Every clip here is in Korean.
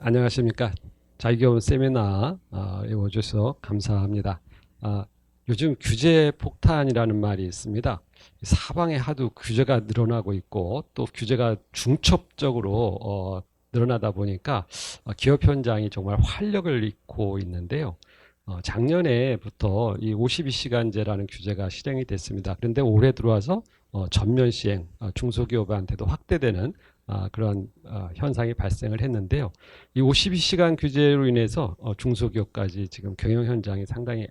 안녕하십니까. 자유교원 세미나에 오셔서 감사합니다. 아, 요즘 규제 폭탄이라는 말이 있습니다. 사방에 하도 규제가 늘어나고 있고 또 규제가 중첩적으로 늘어나다 보니까 기업 현장이 정말 활력을 잃고 있는데요. 작년에부터 이 52시간제라는 규제가 실행이 됐습니다. 그런데 올해 들어와서 전면 시행, 중소기업한테도 확대되는 그런 현상이 발생을 했는데요. 이 52시간 규제로 인해서 중소기업까지 지금 경영 현장이 상당히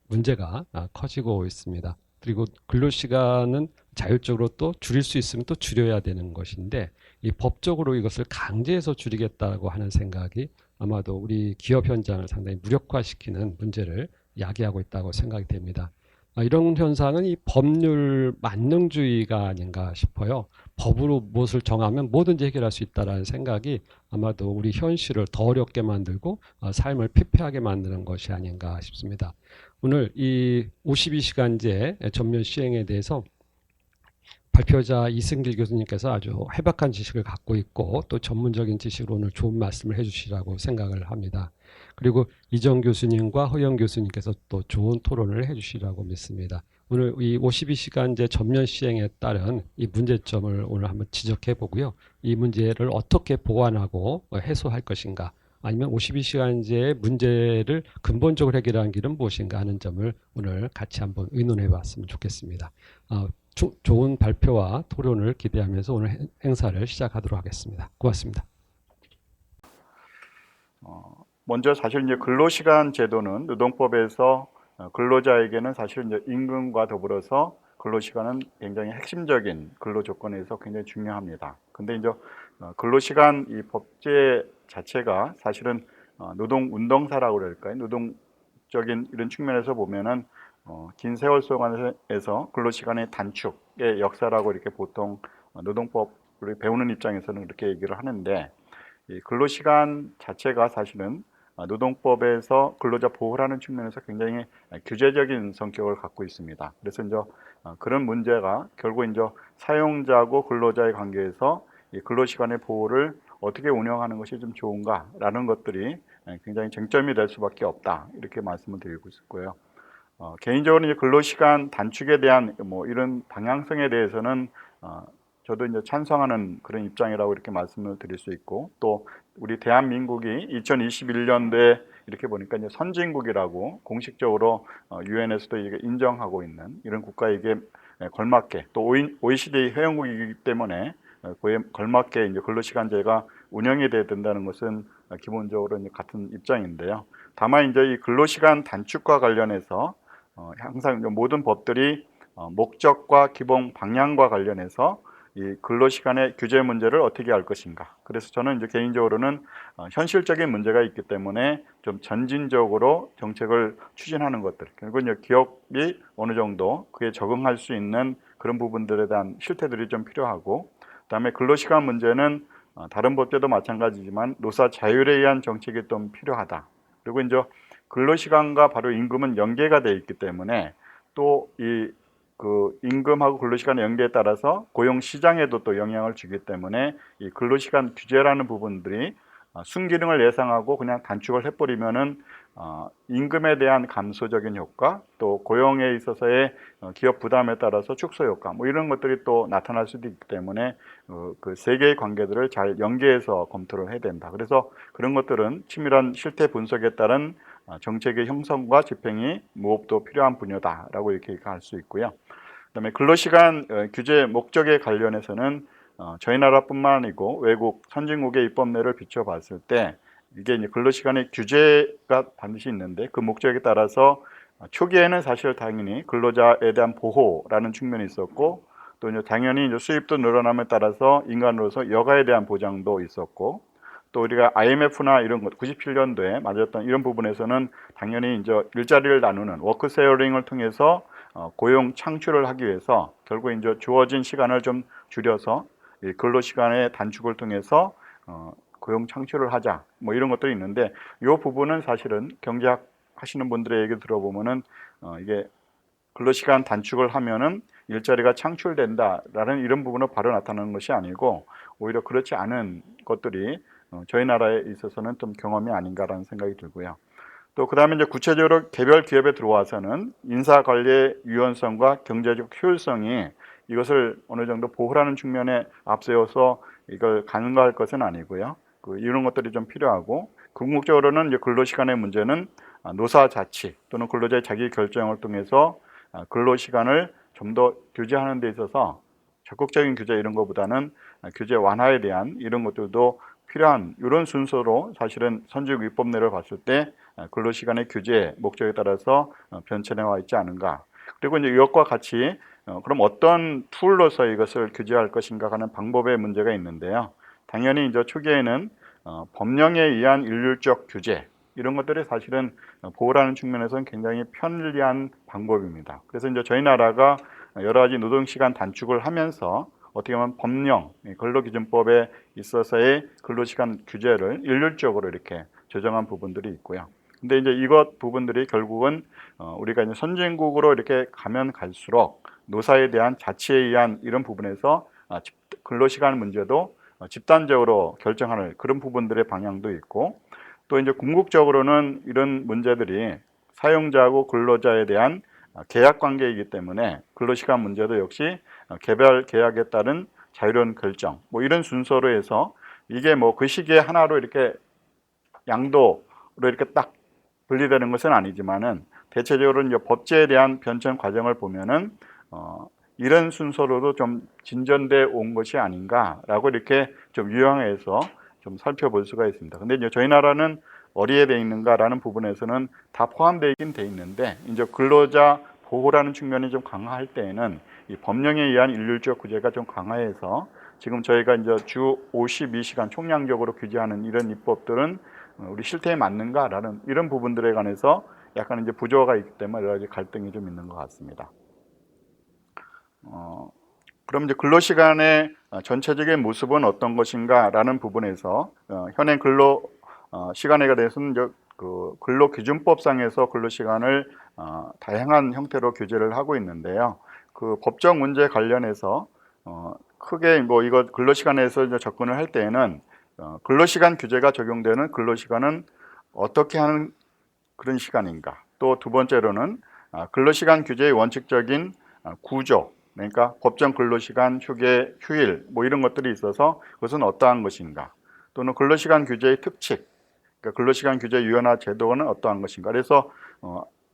문제가 커지고 있습니다. 그리고 근로시간은 자율적으로 또 줄일 수 있으면 또 줄여야 되는 것인데 이 법적으로 이것을 강제해서 줄이겠다고 하는 생각이 아마도 우리 기업 현장을 상당히 무력화시키는 문제를 야기하고 있다고 생각이 됩니다. 이런 현상은 이 법률 만능주의가 아닌가 싶어요. 법으로 무엇을 정하면 뭐든지 해결할 수 있다는 생각이 아마도 우리 현실을 더 어렵게 만들고 삶을 피폐하게 만드는 것이 아닌가 싶습니다. 오늘 이 52시간제 전면 시행에 대해서 발표자 이승길 교수님께서 아주 해박한 지식을 갖고 있고 또 전문적인 지식으로 오늘 좋은 말씀을 해주시라고 생각을 합니다. 그리고 이정 교수님과 허영 교수님께서 또 좋은 토론을 해주시라고 믿습니다. 오늘 이 52시간제 전면 시행에 따른 이 문제점을 오늘 한번 지적해 보고요. 이 문제를 어떻게 보완하고 해소할 것인가, 아니면 52시간제의 문제를 근본적으로 해결하는 길은 무엇인가 하는 점을 오늘 같이 한번 의논해 봤으면 좋겠습니다. 좋은 발표와 토론을 기대하면서 오늘 행사를 시작하도록 하겠습니다. 고맙습니다. 먼저 사실 이제 근로시간 제도는 노동법에서 근로자에게는 사실 이제 임금과 더불어서 근로시간은 굉장히 핵심적인 근로 조건에서 굉장히 중요합니다. 근데 이제 근로시간 이 법제 자체가 사실은 노동 운동사라고 그럴까요? 노동적인 이런 측면에서 보면은 긴 세월 동안에서 근로시간의 단축의 역사라고 이렇게 보통 노동법을 배우는 입장에서는 그렇게 얘기를 하는데, 이 근로시간 자체가 사실은 노동법에서 근로자 보호를 하는 측면에서 굉장히 규제적인 성격을 갖고 있습니다. 그래서 이제 그런 문제가 결국 이제 사용자하고 근로자의 관계에서 이 근로시간의 보호를 어떻게 운영하는 것이 좀 좋은가라는 것들이 굉장히 쟁점이 될 수밖에 없다, 이렇게 말씀을 드리고 싶고요. 개인적으로 이제 근로시간 단축에 대한 뭐 이런 방향성에 대해서는 저도 이제 찬성하는 그런 입장이라고 이렇게 말씀을 드릴 수 있고, 또 우리 대한민국이 2021년도에 이렇게 보니까 이제 선진국이라고 공식적으로 유엔에서도 이게 인정하고 있는 이런 국가에게 걸맞게, 또 OECD 회원국이기 때문에 그에 걸맞게 이제 근로시간제가 운영이 돼야 된다는 것은 기본적으로 이제 같은 입장인데요. 다만 이제 이 근로시간 단축과 관련해서 항상 모든 법들이 목적과 기본 방향과 관련해서 이 근로시간의 규제 문제를 어떻게 할 것인가. 그래서 저는 이제 개인적으로는 현실적인 문제가 있기 때문에 좀 전진적으로 정책을 추진하는 것들, 결국 이제 기업이 어느 정도 그에 적응할 수 있는 그런 부분들에 대한 실태들이 좀 필요하고, 그다음에 근로시간 문제는 다른 법제도 마찬가지지만 노사 자율에 의한 정책이 좀 필요하다. 그리고 이제 근로시간과 바로 임금은 연계가 되어 있기 때문에 또 이 그 임금하고 근로시간의 연계에 따라서 고용 시장에도 또 영향을 주기 때문에 이 근로시간 규제라는 부분들이 순기능을 예상하고 그냥 단축을 해버리면은 임금에 대한 감소적인 효과, 또 고용에 있어서의 기업 부담에 따라서 축소 효과, 뭐 이런 것들이 또 나타날 수도 있기 때문에 그 세 개의 관계들을 잘 연계해서 검토를 해야 된다. 그래서 그런 것들은 치밀한 실태 분석에 따른 정책의 형성과 집행이 무엇도 필요한 분야다라고 이렇게 할 수 있고요. 그다음에 근로시간 규제 목적에 관련해서는 저희 나라뿐만 아니고 외국 선진국의 입법례를 비춰봤을 때 이게 이제 근로시간의 규제가 반드시 있는데, 그 목적에 따라서 초기에는 사실 당연히 근로자에 대한 보호라는 측면이 있었고, 또 이제 당연히 이제 수입도 늘어남에 따라서 인간으로서 여가에 대한 보장도 있었고, 또 우리가 IMF나 이런 것 97년도에 맞았던 이런 부분에서는 당연히 이제 일자리를 나누는 워크 쉐어링을 통해서 고용 창출을 하기 위해서 결국 이제 주어진 시간을 좀 줄여서 이 근로 시간의 단축을 통해서 고용 창출을 하자, 뭐 이런 것들이 있는데, 이 부분은 사실은 경제학 하시는 분들의 얘기 들어보면은 이게 근로 시간 단축을 하면은 일자리가 창출된다라는 이런 부분으로 바로 나타나는 것이 아니고, 오히려 그렇지 않은 것들이 저희 나라에 있어서는 좀 경험이 아닌가라는 생각이 들고요. 또 그다음에 이제 구체적으로 개별 기업에 들어와서는 인사 관리의 유연성과 경제적 효율성이 이것을 어느 정도 보호하는 측면에 앞세워서 이걸 가능화할 것은 아니고요. 이런 것들이 좀 필요하고, 궁극적으로는 이제 근로시간의 문제는 노사 자치 또는 근로자의 자기 결정을 통해서 근로시간을 좀 더 규제하는 데 있어서 적극적인 규제 이런 것보다는 규제 완화에 대한 이런 것들도 필요한 이런 순서로 사실은 선진국법내를 봤을 때 근로시간의 규제 목적에 따라서 변천해와 있지 않은가. 그리고 이제 이것과 같이 그럼 어떤 툴로서 이것을 규제할 것인가 하는 방법의 문제가 있는데요. 당연히 이제 초기에는 법령에 의한 일률적 규제 이런 것들이 사실은 보호라는 측면에서는 굉장히 편리한 방법입니다. 그래서 이제 저희 나라가 여러 가지 노동시간 단축을 하면서 어떻게 보면 법령, 근로기준법에 있어서의 근로시간 규제를 일률적으로 이렇게 조정한 부분들이 있고요. 근데 이제 이것 부분들이 결국은 우리가 이제 선진국으로 이렇게 가면 갈수록 노사에 대한 자치에 의한 이런 부분에서 근로시간 문제도 집단적으로 결정하는 그런 부분들의 방향도 있고, 또 이제 궁극적으로는 이런 문제들이 사용자하고 근로자에 대한 계약 관계이기 때문에 근로시간 문제도 역시 개별 계약에 따른 자유로운 결정 뭐 이런 순서로 해서 이게 뭐 그 시기에 하나로 이렇게 양도로 이렇게 딱 분리되는 것은 아니지만은 대체적으로 이제 법제에 대한 변천 과정을 보면은 이런 순서로도 좀 진전돼 온 것이 아닌가라고 이렇게 좀 유형해서 좀 살펴볼 수가 있습니다. 근데 이제 저희 나라는 어디에 돼 있는가라는 부분에서는 다 포함되어 있긴 돼 있는데, 이제 근로자 보호라는 측면이 좀 강화할 때에는 이 법령에 의한 일률적 규제가 좀 강화해서 지금 저희가 이제 주 52시간 총량적으로 규제하는 이런 입법들은 우리 실태에 맞는가라는 이런 부분들에 관해서 약간 이제 부조화가 있기 때문에 여러 가지 갈등이 좀 있는 것 같습니다. 그럼 이제 근로시간의 전체적인 모습은 어떤 것인가라는 부분에서 현행 근로 시간에 대해서는 이제 그 근로기준법상에서 근로시간을 다양한 형태로 규제를 하고 있는데요. 그 법적 문제 관련해서 크게 뭐 이거 근로시간에서 이제 접근을 할 때에는 근로시간 규제가 적용되는 근로시간은 어떻게 하는 그런 시간인가. 또 두 번째로는 근로시간 규제의 원칙적인 구조, 그러니까 법정 근로시간, 휴게, 휴일 뭐 이런 것들이 있어서 그것은 어떠한 것인가. 또는 근로시간 규제의 특칙, 그러니까 근로시간 규제 유연화 제도는 어떠한 것인가. 그래서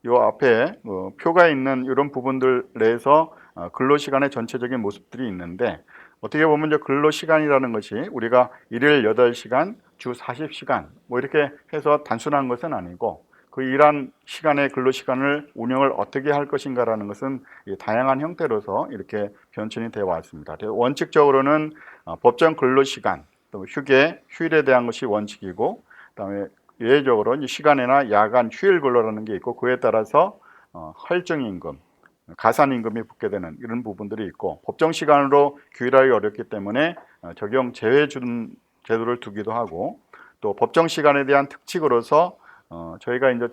요 앞에 표가 있는 이런 부분들 내에서 근로시간의 전체적인 모습들이 있는데, 어떻게 보면 이제 근로시간이라는 것이 우리가 일일 8시간, 주 40시간 뭐 이렇게 해서 단순한 것은 아니고, 그 일한 시간의 근로시간을 운영을 어떻게 할 것인가라는 것은 다양한 형태로서 이렇게 변천이 되어 왔습니다. 원칙적으로는 법정 근로시간, 또 휴게, 휴일에 대한 것이 원칙이고, 그다음에 예외적으로 시간이나 야간 휴일 근로라는 게 있고, 그에 따라서 할증임금, 가산임금이 붙게 되는 이런 부분들이 있고, 법정 시간으로 규율하기 어렵기 때문에 적용 제외 제도를 두기도 하고, 또 법정 시간에 대한 특칙으로서 저희가 이제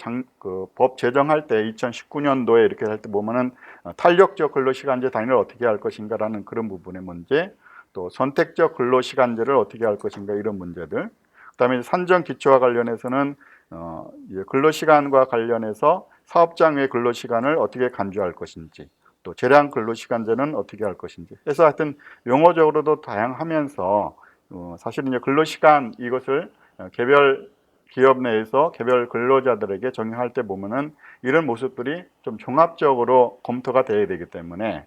법 제정할 때 2019년도에 이렇게 할 때 보면은 탄력적 근로시간제 단위를 어떻게 할 것인가라는 그런 부분의 문제, 또 선택적 근로시간제를 어떻게 할 것인가 이런 문제들, 그다음에 산정 기초와 관련해서는 근로시간과 관련해서 사업장 외 근로시간을 어떻게 간주할 것인지, 또 재량 근로시간제는 어떻게 할 것인지 해서 하여튼 용어적으로도 다양하면서 사실은 이제 근로시간 이것을 개별 기업 내에서 개별 근로자들에게 적용할 때 보면은 이런 모습들이 좀 종합적으로 검토가 돼야 되기 때문에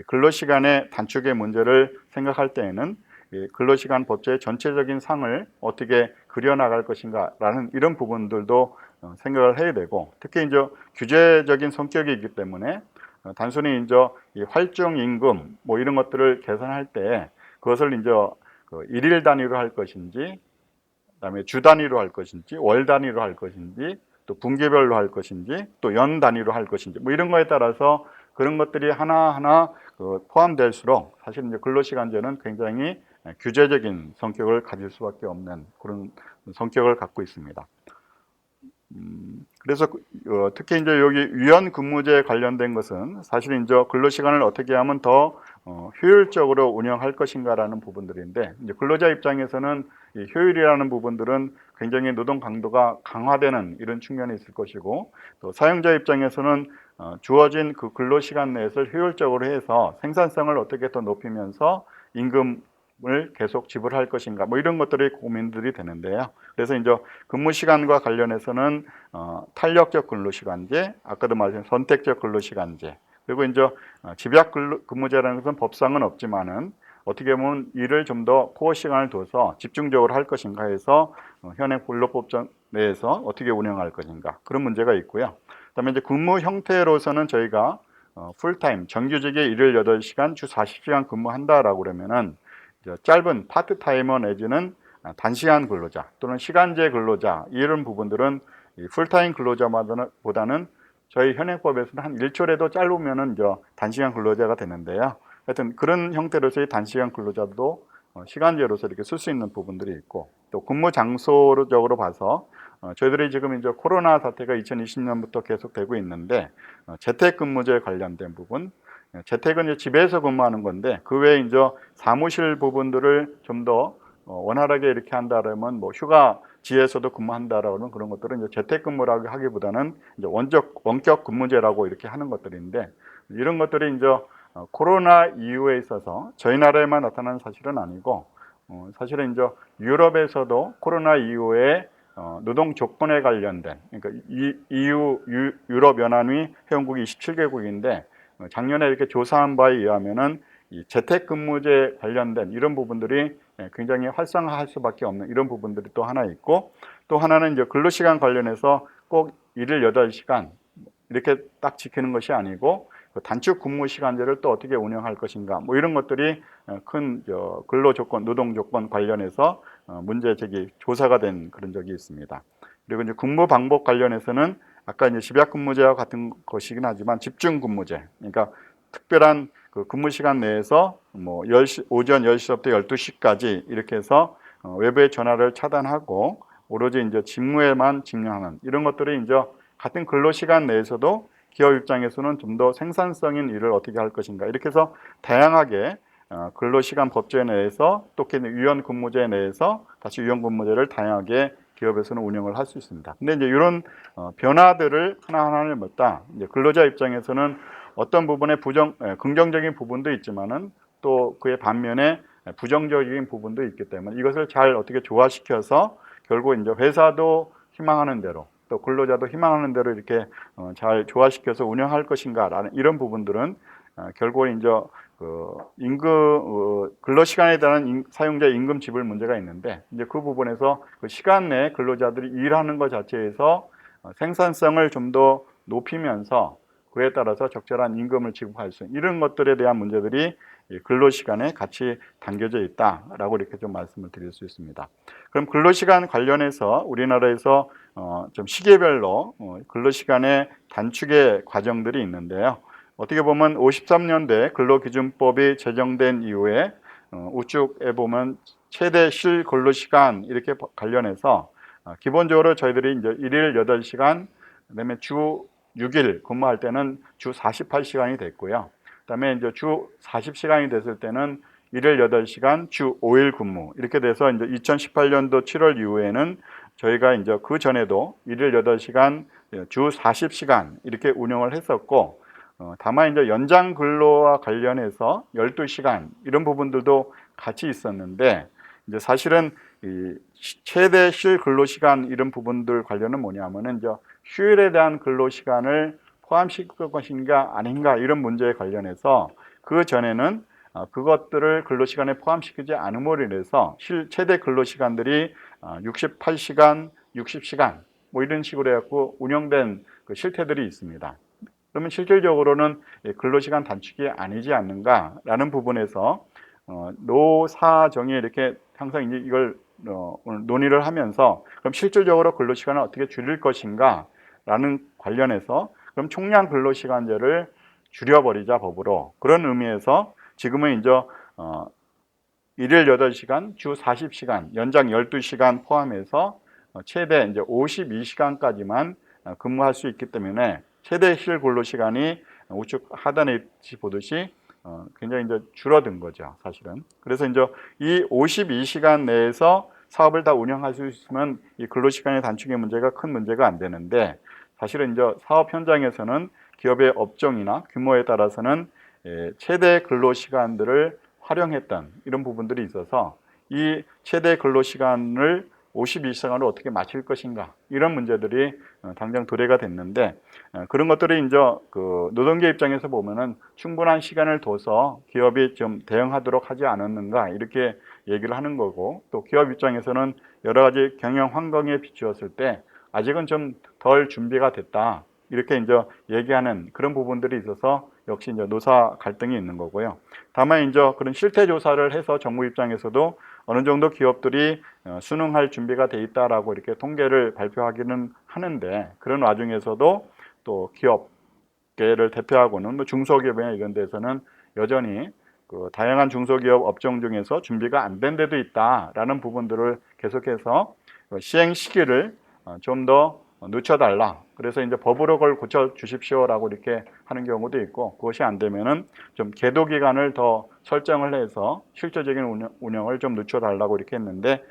근로시간의 단축의 문제를 생각할 때에는 근로시간 법제의 전체적인 상을 어떻게 그려나갈 것인가라는 이런 부분들도 생각을 해야 되고, 특히 이제 규제적인 성격이기 때문에 단순히 이제 이 활종 임금 뭐 이런 것들을 계산할 때 그것을 이제 일일 단위로 할 것인지, 그다음에 주 단위로 할 것인지, 월 단위로 할 것인지, 또 분기별로 할 것인지, 또 연 단위로 할 것인지 뭐 이런 거에 따라서 그런 것들이 하나하나 포함될수록 사실 이제 근로시간제는 굉장히 규제적인 성격을 가질 수밖에 없는 그런 성격을 갖고 있습니다. 그래서 특히 이제 여기 유연 근무제 관련된 것은 사실 이제 근로시간을 어떻게 하면 더 효율적으로 운영할 것인가라는 부분들인데, 이제 근로자 입장에서는 이 효율이라는 부분들은 굉장히 노동 강도가 강화되는 이런 측면이 있을 것이고, 또 사용자 입장에서는 주어진 그 근로 시간 내에서 효율적으로 해서 생산성을 어떻게 더 높이면서 임금을 계속 지불할 것인가, 뭐 이런 것들이 고민들이 되는데요. 그래서 이제 근무 시간과 관련해서는 탄력적 근로 시간제, 아까도 말씀 선택적 근로 시간제, 그리고 이제 집약 근무제라는 것은 법상은 없지만은 어떻게 보면 일을 좀 더 코어 시간을 둬서 집중적으로 할 것인가 해서 현행 근로법 내에서 어떻게 운영할 것인가, 그런 문제가 있고요. 그다음에 이제 근무 형태로서는 저희가 풀타임 정규직의 일을 8시간 주 40시간 근무한다라고 그러면은 짧은 파트타이머 내지는 단시간 근로자 또는 시간제 근로자, 이런 부분들은 풀타임 근로자보다는 저희 현행법에서는 한 1초라도 짧으면은 단시간 근로자가 되는데요. 하여튼 그런 형태로서의 단시간 근로자도 시간제로서 이렇게 쓸 수 있는 부분들이 있고, 또 근무 장소적으로 봐서 저희들이 지금 이제 코로나 사태가 2020년부터 계속되고 있는데, 재택근무제 관련된 부분, 재택은 이제 집에서 근무하는 건데 그 외에 이제 사무실 부분들을 좀 더 원활하게 이렇게 한다라면, 뭐 휴가지에서도 근무한다라는 그런 것들은 이제 재택근무라고 하기보다는 이제 원격 근무제라고 이렇게 하는 것들인데, 이런 것들이 이제 코로나 이후에 있어서 저희 나라에만 나타난 사실은 아니고, 사실은 이제 유럽에서도 코로나 이후에 노동 조건에 관련된, 그러니까 EU 유럽 연합이 회원국이 27개국인데 작년에 이렇게 조사한 바에 의하면은 이 재택근무제 관련된 이런 부분들이 굉장히 활성화할 수밖에 없는 이런 부분들이 또 하나 있고, 또 하나는 이제 근로시간 관련해서 꼭 일을 8시간 이렇게 딱 지키는 것이 아니고 단축 근무 시간제를 또 어떻게 운영할 것인가, 뭐 이런 것들이 큰 근로 조건, 노동 조건 관련해서 문제 제기 조사가 된 그런 적이 있습니다. 그리고 이제 근무 방법 관련해서는 아까 이제 집약 근무제와 같은 것이긴 하지만 집중 근무제, 그러니까 특별한 그 근무 시간 내에서 뭐 10시, 오전 10시부터 12시까지 이렇게 해서 외부의 전화를 차단하고 오로지 이제 직무에만 집중하는 이런 것들이 이제 같은 근로 시간 내에서도 기업 입장에서는 좀 더 생산성인 일을 어떻게 할 것인가, 이렇게 해서 다양하게 근로시간 법제 내에서 또 유연 근무제 내에서 다시 유연 근무제를 다양하게 기업에서는 운영을 할 수 있습니다. 근데 이제 이런 변화들을 하나하나를 맺다 이제 근로자 입장에서는 어떤 부분에 긍정적인 부분도 있지만은 또 그의 반면에 부정적인 부분도 있기 때문에 이것을 잘 어떻게 조화시켜서 결국 이제 회사도 희망하는 대로 또 근로자도 희망하는 대로 이렇게 잘 조화시켜서 운영할 것인가라는 이런 부분들은 결국은 이제 근로시간에 대한 사용자 임금 지불 문제가 있는데, 이제 그 부분에서 그 시간 내에 근로자들이 일하는 것 자체에서 생산성을 좀 더 높이면서 그에 따라서 적절한 임금을 지급할 수 있는 이런 것들에 대한 문제들이 근로시간에 같이 담겨져 있다라고 이렇게 좀 말씀을 드릴 수 있습니다. 그럼 근로시간 관련해서 우리나라에서 좀 시기별로 근로시간의 단축의 과정들이 있는데요. 어떻게 보면 53년대 근로기준법이 제정된 이후에 우측에 보면 최대 실 근로시간 이렇게 관련해서 기본적으로 저희들이 이제 일일 8시간, 그다음에 주 6일 근무할 때는 주 48시간이 됐고요. 그다음에 이제 주 40시간이 됐을 때는 일일 8시간, 주 5일 근무 이렇게 돼서 이제 2018년도 7월 이후에는 저희가 이제 그 전에도 일일 8시간, 주 40시간 이렇게 운영을 했었고, 다만 이제 연장 근로와 관련해서 12시간 이런 부분들도 같이 있었는데, 이제 사실은 이 최대 실 근로 시간 이런 부분들 관련은 뭐냐면은 이제 휴일에 대한 근로 시간을 포함시킬 것인가 아닌가 이런 문제에 관련해서 그 전에는 그것들을 근로 시간에 포함시키지 않음으로 인해서 최대 근로 시간들이 68시간, 60시간 뭐 이런 식으로 해갖고 운영된 그 실태들이 있습니다. 그러면 실질적으로는 근로시간 단축이 아니지 않는가라는 부분에서 노사정이 이렇게 항상 이제 이걸 오늘 논의를 하면서 그럼 실질적으로 근로시간을 어떻게 줄일 것인가라는 관련해서 그럼 총량 근로시간제를 줄여버리자 법으로, 그런 의미에서 지금은 이제 일일 8시간, 주 40시간, 연장 12시간 포함해서 최대 이제 52시간까지만 근무할 수 있기 때문에 최대 실 근로 시간이 우측 하단에 보듯이 굉장히 이제 줄어든 거죠, 사실은. 그래서 이제 이 52시간 내에서 사업을 다 운영할 수 있으면 이 근로시간의 단축의 문제가 큰 문제가 안 되는데, 사실은 이제 사업 현장에서는 기업의 업종이나 규모에 따라서는 최대 근로시간들을 활용했던 이런 부분들이 있어서 이 최대 근로시간을 52시간으로 어떻게 맞출 것인가, 이런 문제들이 당장 도래가 됐는데, 그런 것들이 이제 그 노동계 입장에서 보면은 충분한 시간을 둬서 기업이 좀 대응하도록 하지 않았는가, 이렇게 얘기를 하는 거고, 또 기업 입장에서는 여러 가지 경영 환경에 비추었을 때 아직은 좀 덜 준비가 됐다, 이렇게 이제 얘기하는 그런 부분들이 있어서 역시 이제 노사 갈등이 있는 거고요. 다만 이제 그런 실태 조사를 해서 정부 입장에서도 어느 정도 기업들이 수능할 준비가 돼 있다라고 이렇게 통계를 발표하기는 하는데, 그런 와중에서도 또 기업계를 대표하고는 뭐 중소기업이나 이런 데서는 여전히 그 다양한 중소기업 업종 중에서 준비가 안 된 데도 있다라는 부분들을 계속해서 시행 시기를 좀 더 늦춰달라, 그래서 이제 법으로 그걸 고쳐 주십시오라고 이렇게 하는 경우도 있고, 그것이 안 되면은 좀 계도 기간을 더 설정을 해서 실질적인 운영을 좀 늦춰달라고 이렇게 했는데,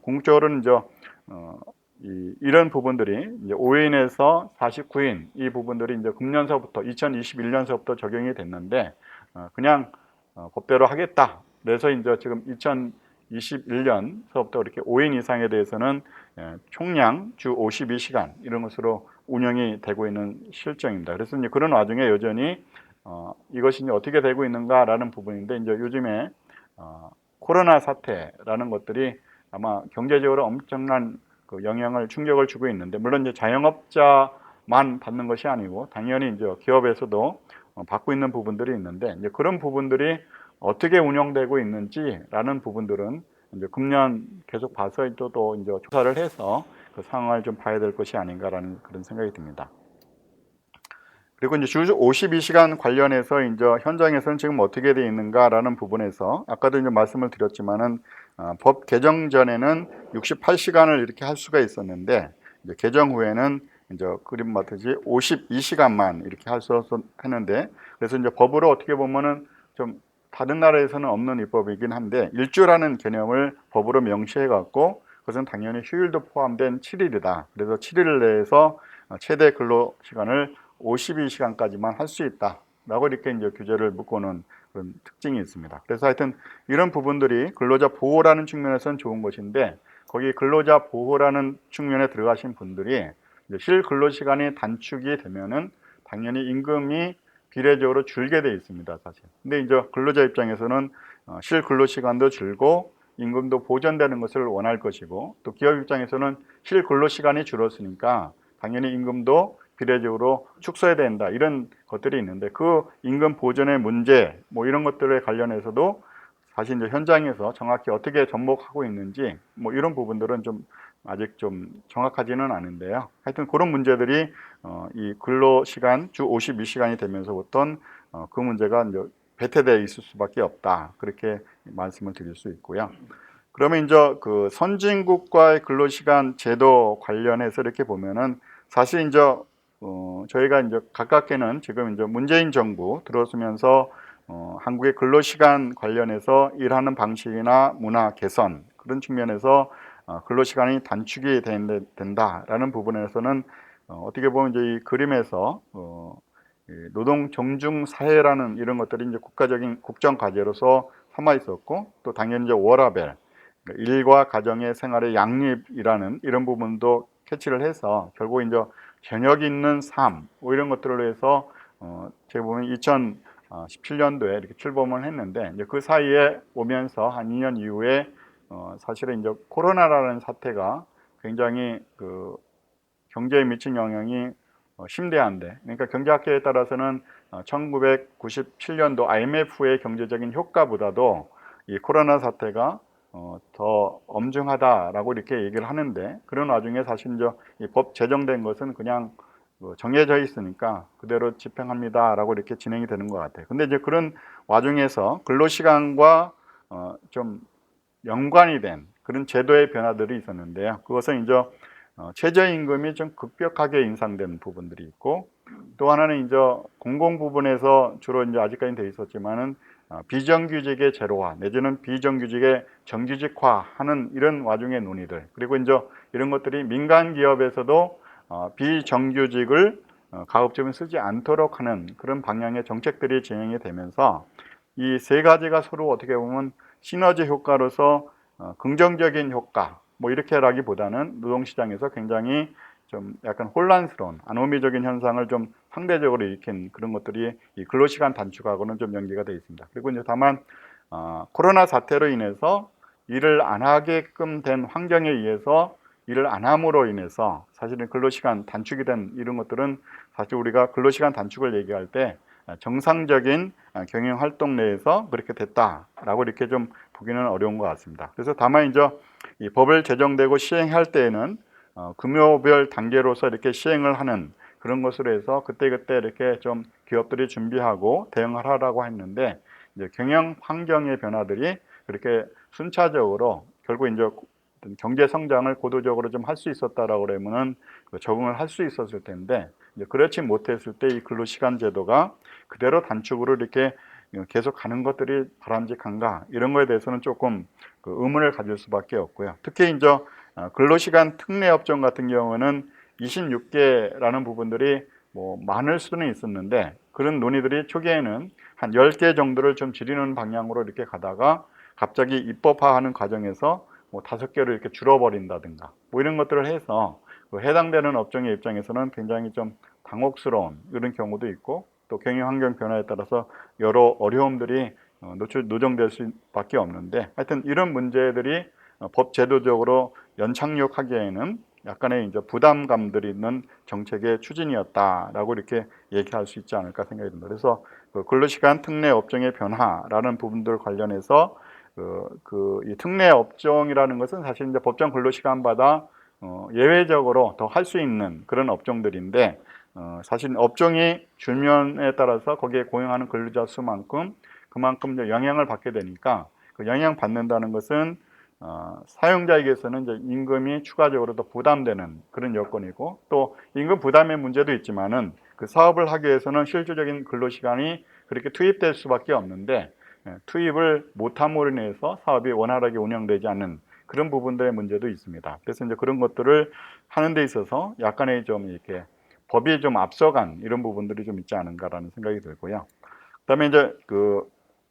궁극적으로는 이제 이런 부분들이 이제 5인에서 49인 이 부분들이 이제 금년서부터 2021년서부터 적용이 됐는데, 그냥 법대로 하겠다, 그래서 이제 지금 2021년서부터 이렇게 5인 이상에 대해서는 총량 주 52시간 이런 것으로 운영이 되고 있는 실정입니다. 그래서 이제 그런 와중에 여전히 이것이 이제 어떻게 되고 있는가라는 부분인데, 이제 요즘에 코로나 사태라는 것들이 아마 경제적으로 엄청난 그 영향을 충격을 주고 있는데, 물론 이제 자영업자만 받는 것이 아니고 당연히 이제 기업에서도 받고 있는 부분들이 있는데, 이제 그런 부분들이 어떻게 운영되고 있는지라는 부분들은 이제 금년 계속 봐서 또 이제 조사를 해서 그 상황을 좀 봐야 될 것이 아닌가라는 그런 생각이 듭니다. 그리고 이제 주 52시간 관련해서 이제 현장에서는 지금 어떻게 되어 있는가라는 부분에서 아까도 이제 말씀을 드렸지만은 법 개정 전에는 68시간을 이렇게 할 수가 있었는데, 이제 개정 후에는 이제 그림 같듯이 52시간만 이렇게 할 수 했는데, 그래서 이제 법으로 어떻게 보면은 좀 다른 나라에서는 없는 입법이긴 한데, 일주라는 개념을 법으로 명시해 갖고 그것은 당연히 휴일도 포함된 7일이다. 그래서 7일 내에서 최대 근로 시간을 52시간까지만 할 수 있다라고 이렇게 이제 규제를 묶어놓은 그런 특징이 있습니다. 그래서 하여튼 이런 부분들이 근로자 보호라는 측면에서는 좋은 것인데, 거기 근로자 보호라는 측면에 들어가신 분들이 이제 실 근로 시간이 단축이 되면은 당연히 임금이 비례적으로 줄게 돼 있습니다, 사실. 근데 이제 근로자 입장에서는 실 근로 시간도 줄고 임금도 보전되는 것을 원할 것이고, 또 기업 입장에서는 실 근로 시간이 줄었으니까 당연히 임금도 비례적으로 축소해야 된다, 이런 것들이 있는데, 그 임금 보전의 문제 뭐 이런 것들에 관련해서도 사실 이제 현장에서 정확히 어떻게 접목하고 있는지 뭐 이런 부분들은 좀 아직 좀 정확하지는 않은데요. 하여튼 그런 문제들이 이 근로 시간 주 52시간이 되면서부터 그 문제가 이제 배태되어 있을 수밖에 없다, 그렇게 말씀을 드릴 수 있고요. 그러면 이제 그 선진국과의 근로시간 제도 관련해서 이렇게 보면은 사실 이제 저희가 이제 가깝게는 지금 이제 문재인 정부 들어서면서 한국의 근로시간 관련해서 일하는 방식이나 문화 개선, 그런 측면에서 근로시간이 단축이 된다라는 부분에서는 어떻게 보면 이제 이 그림에서 노동 정중 사회라는 이런 것들이 이제 국가적인 국정 과제로서 삼아 있었고, 또 당연히 이제 워라밸, 일과 가정의 생활의 양립이라는 이런 부분도 캐치를 해서 결국 이제 저녁 있는 삶, 뭐 이런 것들을 위해서 제가 보면 2017년도에 이렇게 출범을 했는데, 이제 그 사이에 오면서 한 2년 이후에 사실은 이제 코로나라는 사태가 굉장히 그 경제에 미친 영향이 심대한데, 그러니까 경제학계에 따라서는 1997년도 IMF의 경제적인 효과보다도 이 코로나 사태가 더 엄중하다라고 이렇게 얘기를 하는데, 그런 와중에 사실 이제 이 법 제정된 것은 그냥 정해져 있으니까 그대로 집행합니다라고 이렇게 진행이 되는 것 같아요. 근데 이제 그런 와중에서 근로시간과 좀 연관이 된 그런 제도의 변화들이 있었는데요. 그것은 이제 최저임금이 좀 급격하게 인상된 부분들이 있고, 또 하나는 이제 공공 부분에서 주로 이제 아직까지는 돼 있었지만은 비정규직의 제로화 내지는 비정규직의 정규직화하는 이런 와중의 논의들, 그리고 이제 이런 것들이 민간 기업에서도 비정규직을 가급적이면 쓰지 않도록 하는 그런 방향의 정책들이 진행이 되면서 이 세 가지가 서로 어떻게 보면 시너지 효과로서 긍정적인 효과 뭐 이렇게라기보다는 노동시장에서 굉장히 좀 약간 혼란스러운 아노미적인 현상을 좀 상대적으로 일으킨 그런 것들이 이 근로시간 단축하고는 좀 연계가 되어 있습니다. 그리고 이제 다만 코로나 사태로 인해서 일을 안 하게끔 된 환경에 의해서 일을 안 함으로 인해서 사실은 근로시간 단축이 된 이런 것들은 사실 우리가 근로시간 단축을 얘기할 때 정상적인 경영 활동 내에서 그렇게 됐다라고 이렇게 좀 보기는 어려운 것 같습니다. 그래서 다만 이제 이 법을 제정되고 시행할 때에는 금요별 단계로서 이렇게 시행을 하는 그런 것으로 해서 그때그때 이렇게 좀 기업들이 준비하고 대응을 하라고 했는데 이제 경영 환경의 변화들이 그렇게 순차적으로 결국 이제 경제 성장을 고도적으로 좀 할 수 있었다라고 그러면은 적응을 할 수 있었을 텐데 이제 그렇지 못했을 때 이 근로시간 제도가 그대로 단축으로 이렇게 계속 가는 것들이 바람직한가 이런 거에 대해서는 조금 의문을 가질 수밖에 없고요. 특히 이제 근로시간 특례 업종 같은 경우는 26개라는 부분들이 뭐 많을 수는 있었는데 그런 논의들이 초기에는 한 10개 정도를 좀 줄이는 방향으로 이렇게 가다가 갑자기 입법화하는 과정에서 뭐 5개를 이렇게 줄어버린다든가 뭐 이런 것들을 해서 해당되는 업종의 입장에서는 굉장히 좀 당혹스러운 이런 경우도 있고 또 경영 환경 변화에 따라서 여러 어려움들이 노정될 수밖에 없는데 하여튼 이런 문제들이 법 제도적으로 연착륙하기에는 약간의 이제 부담감들이 있는 정책의 추진이었다라고 이렇게 얘기할 수 있지 않을까 생각이 듭니다. 그래서 근로시간 특례 업종의 변화라는 부분들 관련해서 이 특례 업종이라는 것은 사실 이제 법정 근로시간보다 예외적으로 더 할 수 있는 그런 업종들인데 사실 업종이 줄면에 따라서 거기에 고용하는 근로자 수만큼 그만큼 이제 영향을 받게 되니까 그 영향 받는다는 것은 사용자에게서는 이제 임금이 추가적으로 더 부담되는 그런 여건이고 또 임금 부담의 문제도 있지만은 그 사업을 하기 위해서는 실질적인 근로시간이 그렇게 투입될 수밖에 없는데 투입을 못함으로 인해서 사업이 원활하게 운영되지 않는 그런 부분들의 문제도 있습니다. 그래서 이제 그런 것들을 하는 데 있어서 약간의 좀 이렇게 법이 좀 앞서간 이런 부분들이 좀 있지 않은가라는 생각이 들고요. 그다음에 이제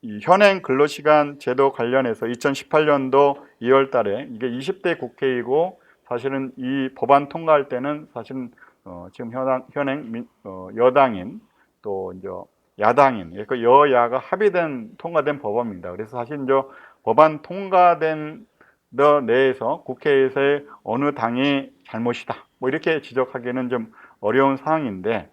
이 현행 근로시간 제도 관련해서 2018년도 2월 달에 이게 20대 국회이고 사실은 이 법안 통과할 때는 사실은 지금 현행 여당인 또 이제 야당인 그 여야가 합의된 통과된 법안입니다. 그래서 사실 이제 법안 통과된 더 내에서 국회에서의 어느 당이 잘못이다 뭐 이렇게 지적하기는 좀 어려운 상황인데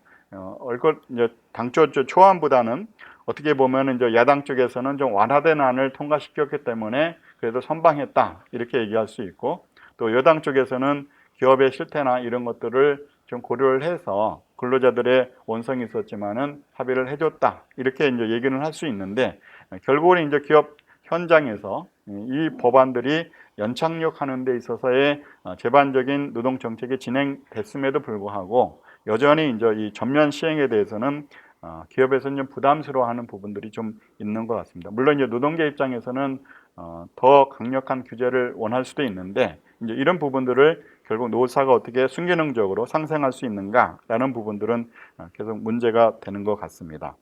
이제 당초 초안보다는 어떻게 보면 이제 야당 쪽에서는 좀 완화된 안을 통과시켰기 때문에 그래도 선방했다 이렇게 얘기할 수 있고 또 여당 쪽에서는 기업의 실태나 이런 것들을 좀 고려를 해서 근로자들의 원성이 있었지만은 합의를 해줬다 이렇게 이제 얘기는 할 수 있는데 결국은 이제 기업 현장에서 이 법안들이 연착륙하는 데 있어서의 제반적인 노동 정책이 진행됐음에도 불구하고 여전히 이제 이 전면 시행에 대해서는 기업에서는 좀 부담스러워하는 부분들이 좀 있는 것 같습니다. 물론 이제 노동계 입장에서는 더 강력한 규제를 원할 수도 있는데 이제 이런 부분들을 결국 노사가 어떻게 순기능적으로 상생할 수 있는가라는 부분들은 계속 문제가 되는 것 같습니다.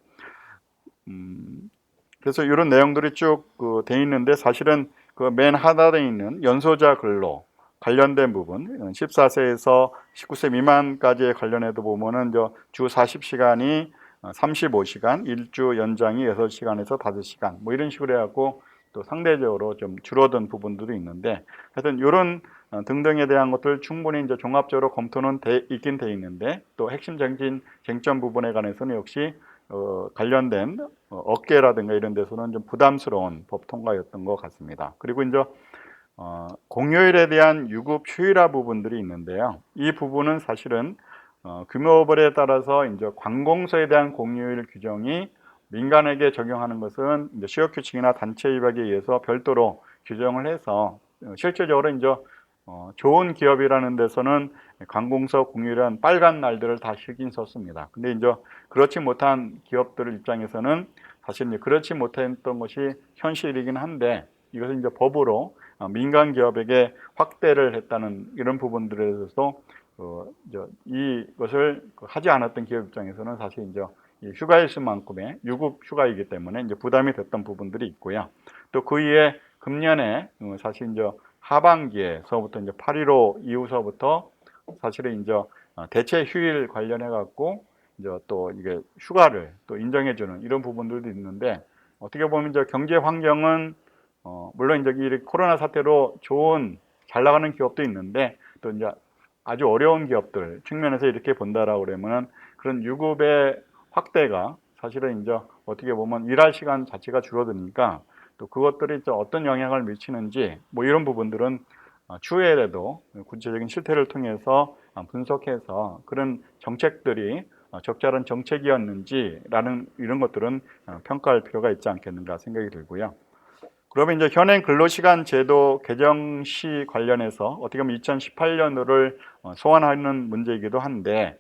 그래서 이런 내용들이 쭉 돼 있는데 사실은 그 맨 하단에 있는 연소자 근로 관련된 부분 14세에서 19세 미만까지의 관련해도 보면은 주 40시간이 35시간, 일주 연장이 6시간에서 5시간 뭐 이런 식으로 해갖고 또 상대적으로 좀 줄어든 부분들도 있는데 하여튼 이런 등등에 대한 것들 충분히 이제 종합적으로 검토는 있긴 돼 있는데 또 핵심 쟁점 부분에 관해서는 역시 관련된 업계라든가 이런 데서는 좀 부담스러운 법 통과였던 것 같습니다. 그리고 이제 공휴일에 대한 유급 휴일화 부분들이 있는데요. 이 부분은 사실은 규모별에 따라서 이제 관공서에 대한 공휴일 규정이 민간에게 적용하는 것은 이제 시업 규칙이나 단체 협약에 의해서 별도로 규정을 해서 실질적으로 이제 좋은 기업이라는 데서는 관공서 공휴일은 빨간 날들을 다 실긴 썼습니다. 근데 이제 그렇지 못한 기업들 입장에서는 사실 이제 그렇지 못했던 것이 현실이긴 한데 이것을 이제 법으로 민간 기업에게 확대를 했다는 이런 부분들에 대해서 이것을 하지 않았던 기업 입장에서는 사실 이제 이 휴가일수만큼의 유급 휴가이기 때문에 이제 부담이 됐던 부분들이 있고요. 또 그 이에 금년에 사실 이제 하반기에서부터 이제 8.15 이후서부터 사실은 이제 대체 휴일 관련해 갖고 이제 또 이게 휴가를 또 인정해주는 이런 부분들도 있는데 어떻게 보면 이제 경제 환경은 물론 이제 이 코로나 사태로 좋은 잘 나가는 기업도 있는데 또 이제 아주 어려운 기업들 측면에서 이렇게 본다라고 그러면은 그런 유급의 확대가 사실은 이제 어떻게 보면 일할 시간 자체가 줄어드니까 또 그것들이 어떤 영향을 미치는지 뭐 이런 부분들은 추후에라도 구체적인 실태를 통해서 분석해서 그런 정책들이 적절한 정책이었는지라는 이런 것들은 평가할 필요가 있지 않겠는가 생각이 들고요. 그러면 이제 현행 근로시간 제도 개정 시 관련해서 어떻게 보면 2018년도를 소환하는 문제이기도 한데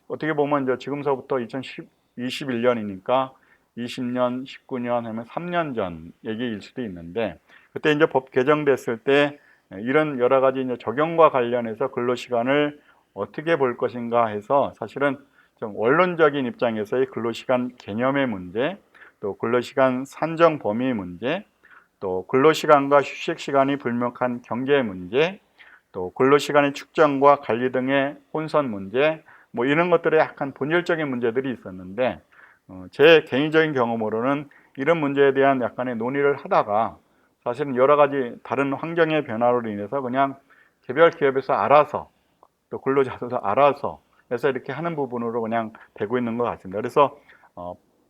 어떻게 보면 이제 지금서부터 2021년이니까 20년, 19년 하면 3년 전 얘기일 수도 있는데 그때 이제 법 개정됐을 때 이런 여러 가지 이제 적용과 관련해서 근로시간을 어떻게 볼 것인가 해서 사실은 좀 원론적인 입장에서의 근로시간 개념의 문제, 또 근로시간 산정 범위 문제, 또 근로시간과 휴식시간이 불명확한 경계 문제, 또 근로시간의 측정과 관리 등의 혼선 문제, 뭐 이런 것들에 약간 본질적인 문제들이 있었는데 제 개인적인 경험으로는 이런 문제에 대한 약간의 논의를 하다가 사실은 여러 가지 다른 환경의 변화로 인해서 그냥 개별 기업에서 알아서 또 근로자들도 알아서 해서 이렇게 하는 부분으로 그냥 되고 있는 것 같습니다. 그래서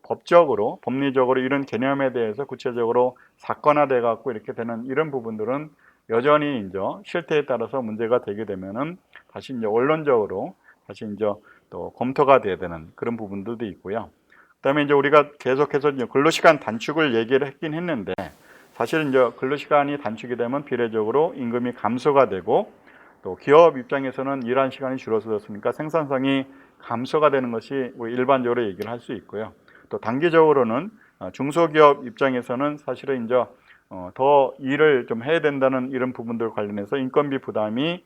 법적으로 법리적으로 이런 개념에 대해서 구체적으로 사건화돼 갖고 이렇게 되는 이런 부분들은 여전히 이제 실태에 따라서 문제가 되게 되면은 다시 이제 원론적으로 다시 이제 또 검토가 돼야 되는 그런 부분들도 있고요. 그다음에 이제 우리가 계속해서 이제 근로시간 단축을 얘기를 했긴 했는데 사실은 이제 근로시간이 단축이 되면 비례적으로 임금이 감소가 되고 또 기업 입장에서는 일한 시간이 줄어들었으니까 생산성이 감소가 되는 것이 일반적으로 얘기를 할 수 있고요. 또 단기적으로는 중소기업 입장에서는 사실은 이제 더 일을 좀 해야 된다는 이런 부분들 관련해서 인건비 부담이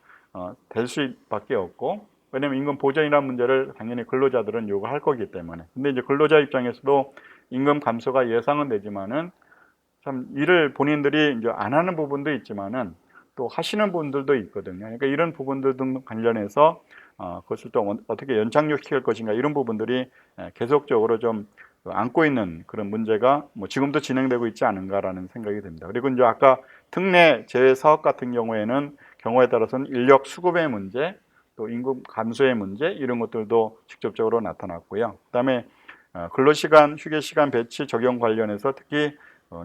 될 수밖에 없고 왜냐하면 임금 보전이라는 문제를 당연히 근로자들은 요구할 거기 때문에 근데 이제 근로자 입장에서도 임금 감소가 예상은 되지만은 참 일을 본인들이 이제 안 하는 부분도 있지만은 또 하시는 분들도 있거든요. 그러니까 이런 부분들 등 관련해서 그것을 또 어떻게 연착륙시킬 것인가 이런 부분들이 계속적으로 좀 안고 있는 그런 문제가 뭐 지금도 진행되고 있지 않은가라는 생각이 듭니다. 그리고 이제 아까 특례 제외 사업 같은 경우에는 경우에 따라서는 인력 수급의 문제, 또 임금 감소의 문제 이런 것들도 직접적으로 나타났고요. 그다음에 근로시간, 휴게시간 배치 적용 관련해서 특히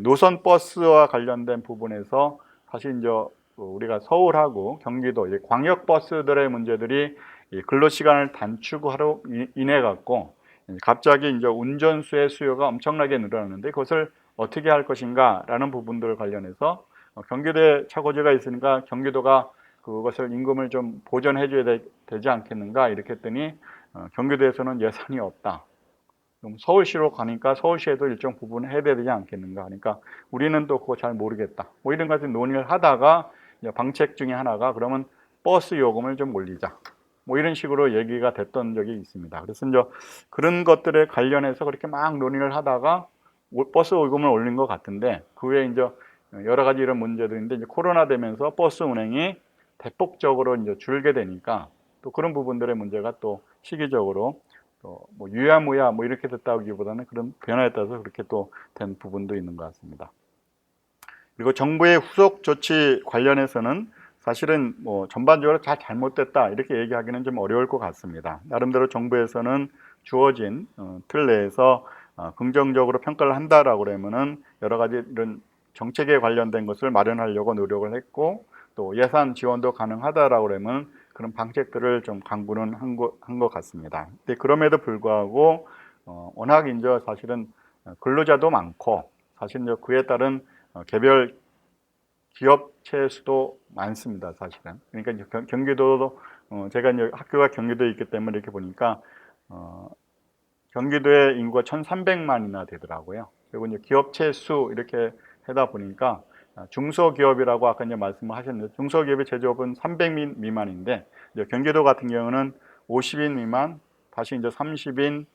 노선 버스와 관련된 부분에서 사실 이제 우리가 서울하고 경기도 광역 버스들의 문제들이 근로시간을 단축하로 인해 갖고 갑자기 이제 운전수의 수요가 엄청나게 늘어났는데 그것을 어떻게 할 것인가라는 부분들 관련해서 경기도에 차고지가 있으니까 경기도가 그것을 임금을 좀 보전해 줘야 되지 않겠는가 이렇게 했더니 경기도에서는 예산이 없다. 그럼 서울시로 가니까 서울시에도 일정 부분 해야 되지 않겠는가 하니까 우리는 또 그거 잘 모르겠다. 뭐 이런 같은 논의를 하다가 방책 중에 하나가 그러면 버스 요금을 좀 올리자. 뭐 이런 식으로 얘기가 됐던 적이 있습니다. 그래서 이제 그런 것들에 관련해서 그렇게 막 논의를 하다가 버스 요금을 올린 것 같은데 그 외에 이제 여러 가지 이런 문제들인데 이제 코로나 되면서 버스 운행이 대폭적으로 이제 줄게 되니까 또 그런 부분들의 문제가 또 시기적으로 뭐 유야무야 뭐 이렇게 됐다기보다는 그런 변화에 따라서 그렇게 또 된 부분도 있는 것 같습니다. 그리고 정부의 후속 조치 관련해서는 사실은 뭐 전반적으로 다 잘못됐다 이렇게 얘기하기는 좀 어려울 것 같습니다. 나름대로 정부에서는 주어진 틀 내에서 긍정적으로 평가를 한다라고 그러면은 여러 가지 이런 정책에 관련된 것을 마련하려고 노력을 했고 또 예산 지원도 가능하다라고 그러면 그런 방책들을 좀 강구는 한 것 같습니다. 근데 그럼에도 불구하고 워낙 이제 사실은 근로자도 많고 사실 이제 그에 따른 개별 기업체 수도 많습니다, 사실은. 그러니까 이제 경기도도 제가 이제 학교가 경기도에 있기 때문에 이렇게 보니까 경기도의 인구가 1,300만이나 되더라고요. 그리고 이제 기업체 수 이렇게 하다 보니까 중소기업이라고 아까 이제 말씀을 하셨는데 중소기업의 제조업은 300인 미만인데 이제 경기도 같은 경우는 50인 미만, 다시 이제 30인,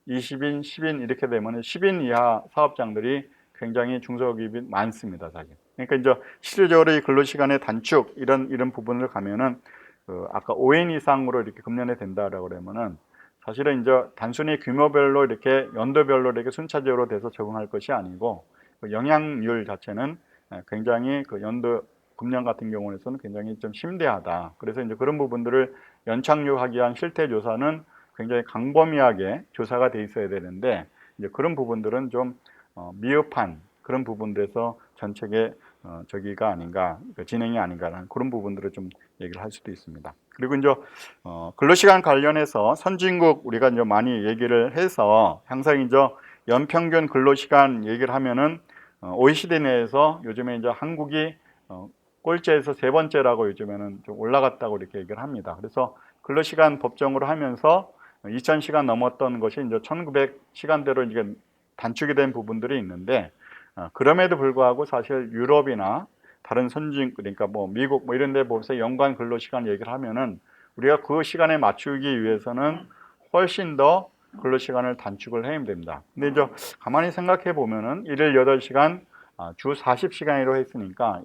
20인, 10인 이렇게 되면 10인 이하 사업장들이 굉장히 중소기업이 많습니다, 사실. 그러니까 이제 실질적으로 이 근로시간의 단축 이런 부분을 가면은 아까 5인 이상으로 이렇게 금년에 된다라고 그러면은 사실은 이제 단순히 규모별로 이렇게 연도별로 이렇게 순차적으로 돼서 적응할 것이 아니고 그 영향률 자체는 굉장히 그 연도 금년 같은 경우에는 굉장히 좀 심대하다. 그래서 이제 그런 부분들을 연착륙하기 위한 실태 조사는 굉장히 광범위하게 조사가 돼 있어야 되는데 이제 그런 부분들은 좀 미흡한 그런 부분들에서 전체의 저기가 아닌가, 진행이 아닌가라는 그런 부분들을 좀 얘기를 할 수도 있습니다. 그리고 이제 근로시간 관련해서 선진국 우리가 이제 많이 얘기를 해서 항상 이제 연평균 근로시간 얘기를 하면은 OECD 내에서 요즘에 이제 한국이 꼴찌에서 세 번째라고 요즘에는 좀 올라갔다고 이렇게 얘기를 합니다. 그래서 근로시간 법정으로 하면서 2,000시간 넘었던 것이 이제 1,900시간대로 이제 단축이 된 부분들이 있는데 그럼에도 불구하고 사실 유럽이나 다른 선진 그러니까 뭐 미국 뭐 이런 데 보면서 연간 근로시간 얘기를 하면은 우리가 그 시간에 맞추기 위해서는 훨씬 더 근로시간을 단축을 해야 됩니다. 근데 이제 가만히 생각해 보면은 일일 8시간 주 40시간으로 했으니까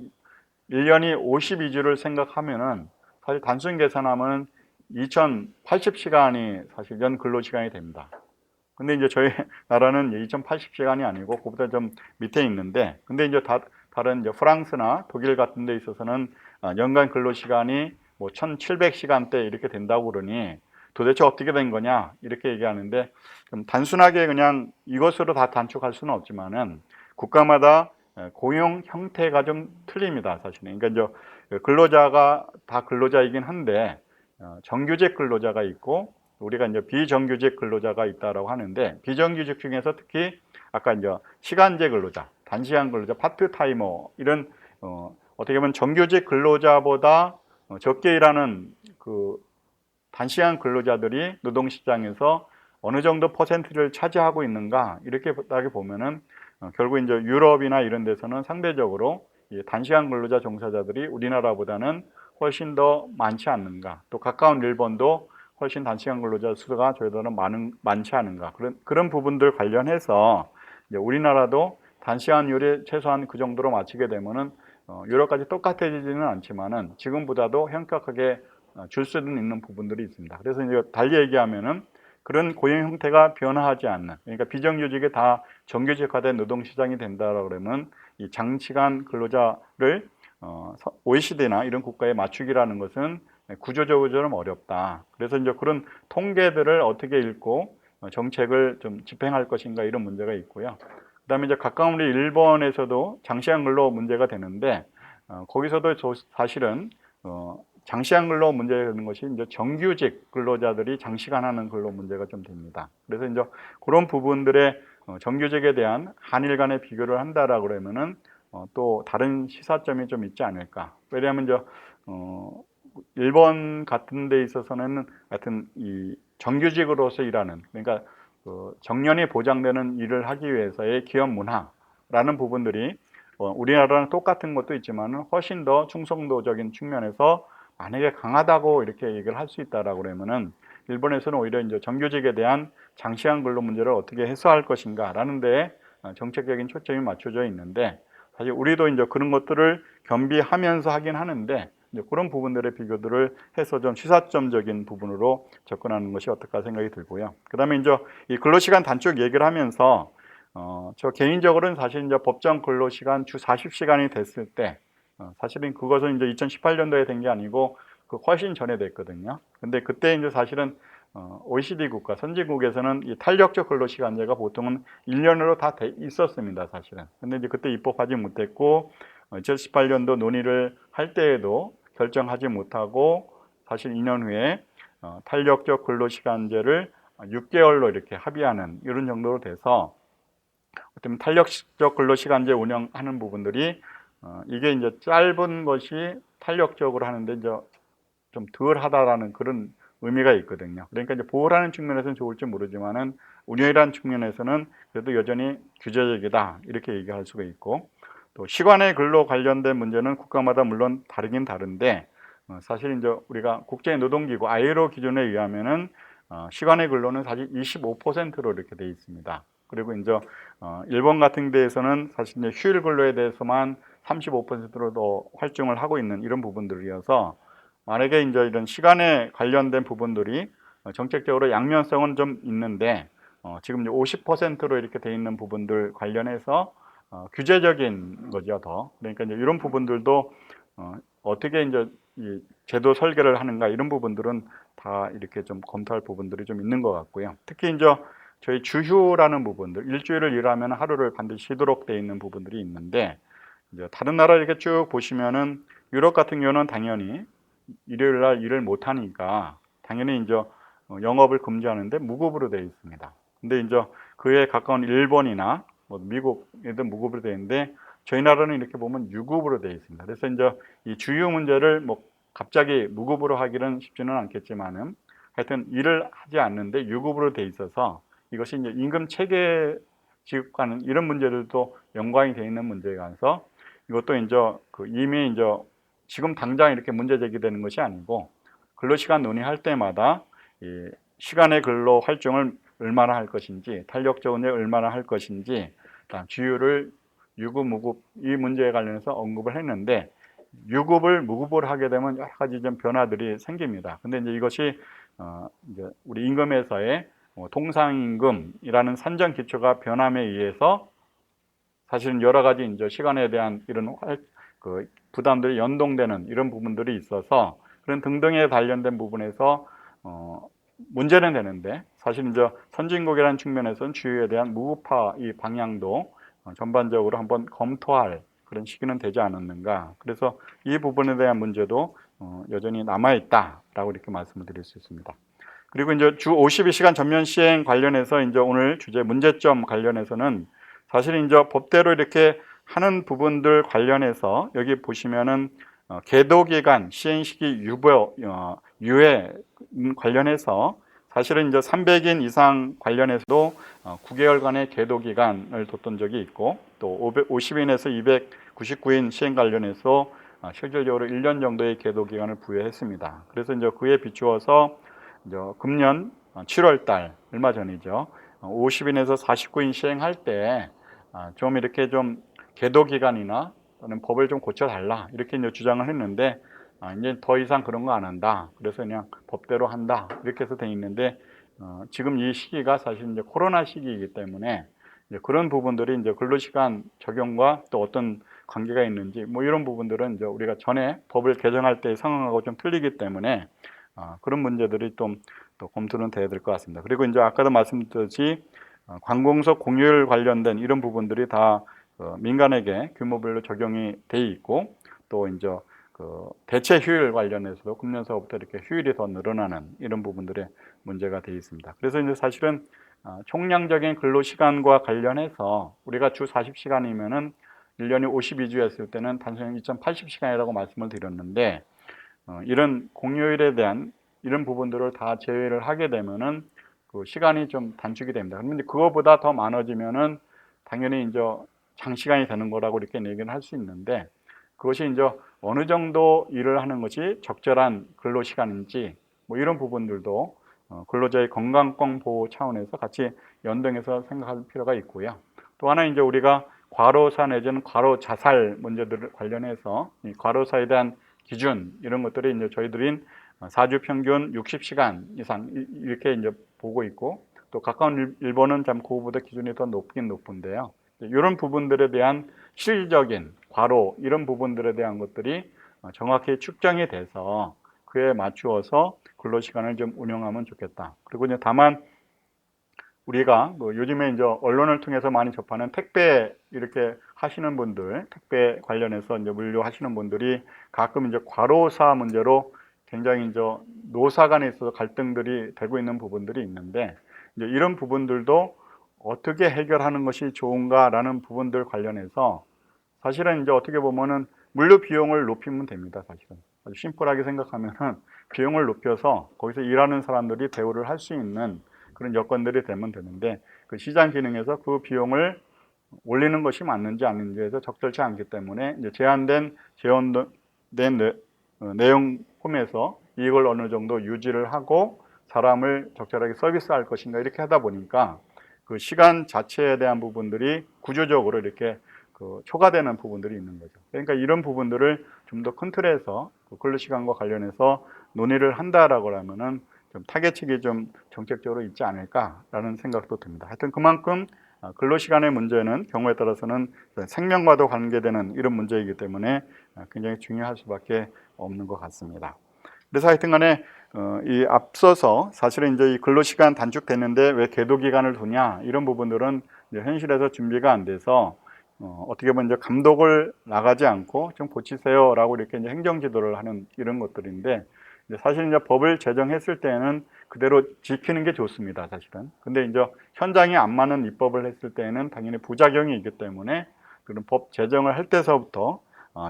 1년이 52주를 생각하면은 사실 단순 계산하면 2080시간이 사실 연 근로시간이 됩니다. 근데 이제 저희 나라는 2080시간이 아니고 그보다 좀 밑에 있는데 근데 이제 다른 이제 프랑스나 독일 같은 데 있어서는 연간 근로시간이 뭐 1700시간대 이렇게 된다고 그러니 도대체 어떻게 된 거냐 이렇게 얘기하는데 좀 단순하게 그냥 이것으로 다 단축할 수는 없지만은 국가마다 고용 형태가 좀 틀립니다, 사실은. 그러니까 이제 근로자가 다 근로자이긴 한데 정규직 근로자가 있고 우리가 이제 비정규직 근로자가 있다라고 하는데 비정규직 중에서 특히 아까 이제 시간제 근로자, 단시간 근로자, 파트타이머 이런 어떻게 보면 정규직 근로자보다 적게 일하는 그 단시간 근로자들이 노동시장에서 어느 정도 퍼센트를 차지하고 있는가 이렇게 따게 보면은 결국 이제 유럽이나 이런 데서는 상대적으로 단시간 근로자 종사자들이 우리나라보다는 훨씬 더 많지 않는가, 또 가까운 일본도 훨씬 단시간 근로자 수가 저희들은 많지 않은가, 그런 부분들 관련해서 이제 우리나라도 단시간율이 최소한 그 정도로 맞추게 되면은 유럽까지 똑같아지지는 않지만은 지금보다도 현격하게 줄 수는 있는 부분들이 있습니다. 그래서 이제 달리 얘기하면은 그런 고용 형태가 변화하지 않는, 그러니까 비정규직이 다 정규직화된 노동시장이 된다라고 그러면 이 장시간 근로자를 OECD나 이런 국가에 맞추기라는 것은 구조적으로 좀 어렵다. 그래서 이제 그런 통계들을 어떻게 읽고 정책을 좀 집행할 것인가 이런 문제가 있고요. 그다음에 이제 가까운 우리 일본에서도 장시간 근로 문제가 되는데 거기서도 사실은 장시간 근로 문제가 되는 것이 이제 정규직 근로자들이 장시간 하는 근로 문제가 좀 됩니다. 그래서 이제 그런 부분들의 정규직에 대한 한일 간의 비교를 한다라고 그러면은 또 다른 시사점이 좀 있지 않을까. 왜냐하면 이제 일본 같은 데 있어서는 하여튼 이 정규직으로서 일하는, 그러니까 정년이 보장되는 일을 하기 위해서의 기업 문화라는 부분들이 우리나라랑 똑같은 것도 있지만 훨씬 더 충성도적인 측면에서 만약에 강하다고 이렇게 얘기를 할 수 있다라고 그러면은 일본에서는 오히려 이제 정규직에 대한 장시간 근로 문제를 어떻게 해소할 것인가라는 데에 정책적인 초점이 맞춰져 있는데 사실 우리도 이제 그런 것들을 겸비하면서 하긴 하는데 이제 그런 부분들의 비교들을 해서 좀 시사점적인 부분으로 접근하는 것이 어떨까 생각이 들고요. 그다음에 이제 이 근로시간 단축 얘기를 하면서 저 개인적으로는 사실 이제 법정 근로시간 주 40시간이 됐을 때 사실은 그것은 이제 2018년도에 된 게 아니고 그 훨씬 전에 됐거든요. 근데 그때 이제 사실은 OECD 국가, 선진국에서는 이 탄력적 근로시간제가 보통은 1년으로 다 돼 있었습니다, 사실은. 근데 이제 그때 입법하지 못했고 2018년도 논의를 할 때에도 결정하지 못하고 사실 2년 후에 탄력적 근로시간제를 6개월로 이렇게 합의하는 이런 정도로 돼서 어쩌면 탄력적 근로시간제 운영하는 부분들이 이게 이제 짧은 것이 탄력적으로 하는데 이제 좀 덜하다라는 그런 의미가 있거든요. 그러니까 이제 보호라는 측면에서는 좋을지 모르지만은 운영이라는 측면에서는 그래도 여전히 규제적이다 이렇게 얘기할 수가 있고, 또 시간의 근로 관련된 문제는 국가마다 물론 다르긴 다른데 사실 이제 우리가 국제노동기구 ILO 기준에 의하면은 시간의 근로는 사실 25%로 이렇게 돼 있습니다. 그리고 이제 일본 같은 데에서는 사실 이제 휴일 근로에 대해서만 35%로 더 활용을 하고 있는 이런 부분들이어서, 만약에 이제 이런 시간에 관련된 부분들이 정책적으로 양면성은 좀 있는데 지금 이제 50%로 이렇게 돼 있는 부분들 관련해서 규제적인 거죠 더. 그러니까 이제 이런 부분들도 어떻게 이제 이 제도 설계를 하는가 이런 부분들은 다 이렇게 좀 검토할 부분들이 좀 있는 것 같고요. 특히 이제 저희 주휴라는 부분들, 일주일을 일하면 하루를 반드시 쉬도록 돼 있는 부분들이 있는데, 이제 다른 나라 이렇게 쭉 보시면은 유럽 같은 경우는 당연히 일요일 날 일을 못 하니까 당연히 이제 영업을 금지하는데 무급으로 되어 있습니다. 근데 이제 그에 가까운 일본이나 뭐 미국에도 무급으로 되어 있는데, 저희 나라는 이렇게 보면 유급으로 되어 있습니다. 그래서 이제 이 주요 문제를 뭐 갑자기 무급으로 하기는 쉽지는 않겠지만은 하여튼 일을 하지 않는데 유급으로 되어 있어서 이것이 이제 임금 체계 지급과는 이런 문제들도 연관이 되어 있는 문제라서, 이것도 이제 이미 이제 지금 당장 이렇게 문제 제기되는 것이 아니고 근로시간 논의할 때마다 이 시간의 근로 활용을 얼마나 할 것인지, 탄력적 운영 얼마나 할 것인지, 주휴를 유급, 무급 이 문제에 관련해서 언급을 했는데, 유급을 무급으로 하게 되면 여러 가지 좀 변화들이 생깁니다. 근데 이제 이것이 이제 우리 임금에서의 통상임금이라는 산정 기초가 변함에 의해서 사실은 여러 가지 이제 시간에 대한 이런 부담들이 연동되는 이런 부분들이 있어서 그런 등등에 관련된 부분에서 문제는 되는데, 사실 이제 선진국이라는 측면에서는 주유에 대한 무급화 이 방향도 전반적으로 한번 검토할 그런 시기는 되지 않았는가. 그래서 이 부분에 대한 문제도 여전히 남아 있다라고 이렇게 말씀을 드릴 수 있습니다. 그리고 이제 주 52시간 전면 시행 관련해서 이제 오늘 주제 문제점 관련해서는 사실 이제 법대로 이렇게 하는 부분들 관련해서 여기 보시면은 계도 기간, 시행 시기 유예 관련해서 사실은 이제 300인 이상 관련해서도 9개월간의 계도 기간을 뒀던 적이 있고, 또 50인에서 299인 시행 관련해서 실질적으로 1년 정도의 계도 기간을 부여했습니다. 그래서 이제 그에 비추어서 이제 금년 7월 달 얼마 전이죠. 50인에서 49인 시행할 때 좀 이렇게 좀 계도 기간이나 또는 법을 좀 고쳐달라 이렇게 이제 주장을 했는데, 이제 더 이상 그런 거 안 한다. 그래서 그냥 법대로 한다 이렇게 해서 돼 있는데, 지금 이 시기가 사실 이제 코로나 시기이기 때문에 이제 그런 부분들이 이제 근로시간 적용과 또 어떤 관계가 있는지 뭐 이런 부분들은 이제 우리가 전에 법을 개정할 때 상황하고 좀 틀리기 때문에 그런 문제들이 좀 또 검토는 돼야 될 것 같습니다. 그리고 이제 아까도 말씀드렸듯이 관공서 공휴일 관련된 이런 부분들이 다 민간에게 규모별로 적용이 돼 있고, 또 이제 대체 휴일 관련해서도 금년서부터 이렇게 휴일이 더 늘어나는 이런 부분들의 문제가 돼 있습니다. 그래서 이제 사실은 총량적인 근로 시간과 관련해서 우리가 주 40시간이면은 1년이 52주 했을 때는 단순히 2,080시간이라고 말씀을 드렸는데, 이런 공휴일에 대한 이런 부분들을 다 제외를 하게 되면은 그 시간이 좀 단축이 됩니다. 그런데 그거보다 더 많아지면은 당연히 이제 장시간이 되는 거라고 이렇게 얘기는 할 수 있는데, 그것이 이제 어느 정도 일을 하는 것이 적절한 근로 시간인지 뭐 이런 부분들도 근로자의 건강권 보호 차원에서 같이 연동해서 생각할 필요가 있고요. 또 하나 이제 우리가 과로사 내지는 과로 자살 문제들 관련해서 이 과로사에 대한 기준 이런 것들이 이제 저희들인 4주 평균 60시간 이상 이렇게 이제 보고 있고, 또 가까운 일본은 참 그거보다 기준이 더 높긴 높은데요. 이런 부분들에 대한 실질적인 과로 이런 부분들에 대한 것들이 정확히 측정이 돼서 그에 맞추어서 근로시간을 좀 운영하면 좋겠다. 그리고 이제 다만 우리가 뭐 요즘에 이제 언론을 통해서 많이 접하는 택배 이렇게 하시는 분들, 택배 관련해서 이제 물류하시는 분들이 가끔 이제 과로사 문제로 굉장히 이제 노사 간에 있어서 갈등들이 되고 있는 부분들이 있는데, 이제 이런 부분들도 어떻게 해결하는 것이 좋은가라는 부분들 관련해서 사실은 이제 어떻게 보면은 물류 비용을 높이면 됩니다. 사실은 아주 심플하게 생각하면은 비용을 높여서 거기서 일하는 사람들이 대우를 할 수 있는 그런 여건들이 되면 되는데, 그 시장 기능에서 그 비용을 올리는 것이 맞는지 아닌지에서 적절치 않기 때문에 이제 제한된 내용 폼에서 이걸 어느 정도 유지를 하고 사람을 적절하게 서비스할 것인가 이렇게 하다 보니까 그 시간 자체에 대한 부분들이 구조적으로 이렇게 초과되는 부분들이 있는 거죠. 그러니까 이런 부분들을 좀 더 큰 틀에서 근로시간과 관련해서 논의를 한다라고 하면은 좀 타겟책이 좀 정책적으로 있지 않을까라는 생각도 듭니다. 하여튼 그만큼 근로시간의 문제는 경우에 따라서는 생명과도 관계되는 이런 문제이기 때문에 굉장히 중요할 수밖에 없는 것 같습니다. 그래서 하여튼 간에 이 앞서서 사실은 이제 이 근로시간 단축됐는데 왜 계도기간을 두냐 이런 부분들은 이제 현실에서 준비가 안 돼서 어떻게 보면 이제 감독을 나가지 않고 좀 고치세요라고 이렇게 이제 행정지도를 하는 이런 것들인데, 이제 사실 이제 법을 제정했을 때는 그대로 지키는 게 좋습니다, 사실은. 근데 이제 현장에 안 맞는 입법을 했을 때는 당연히 부작용이 있기 때문에 그런 법 제정을 할 때서부터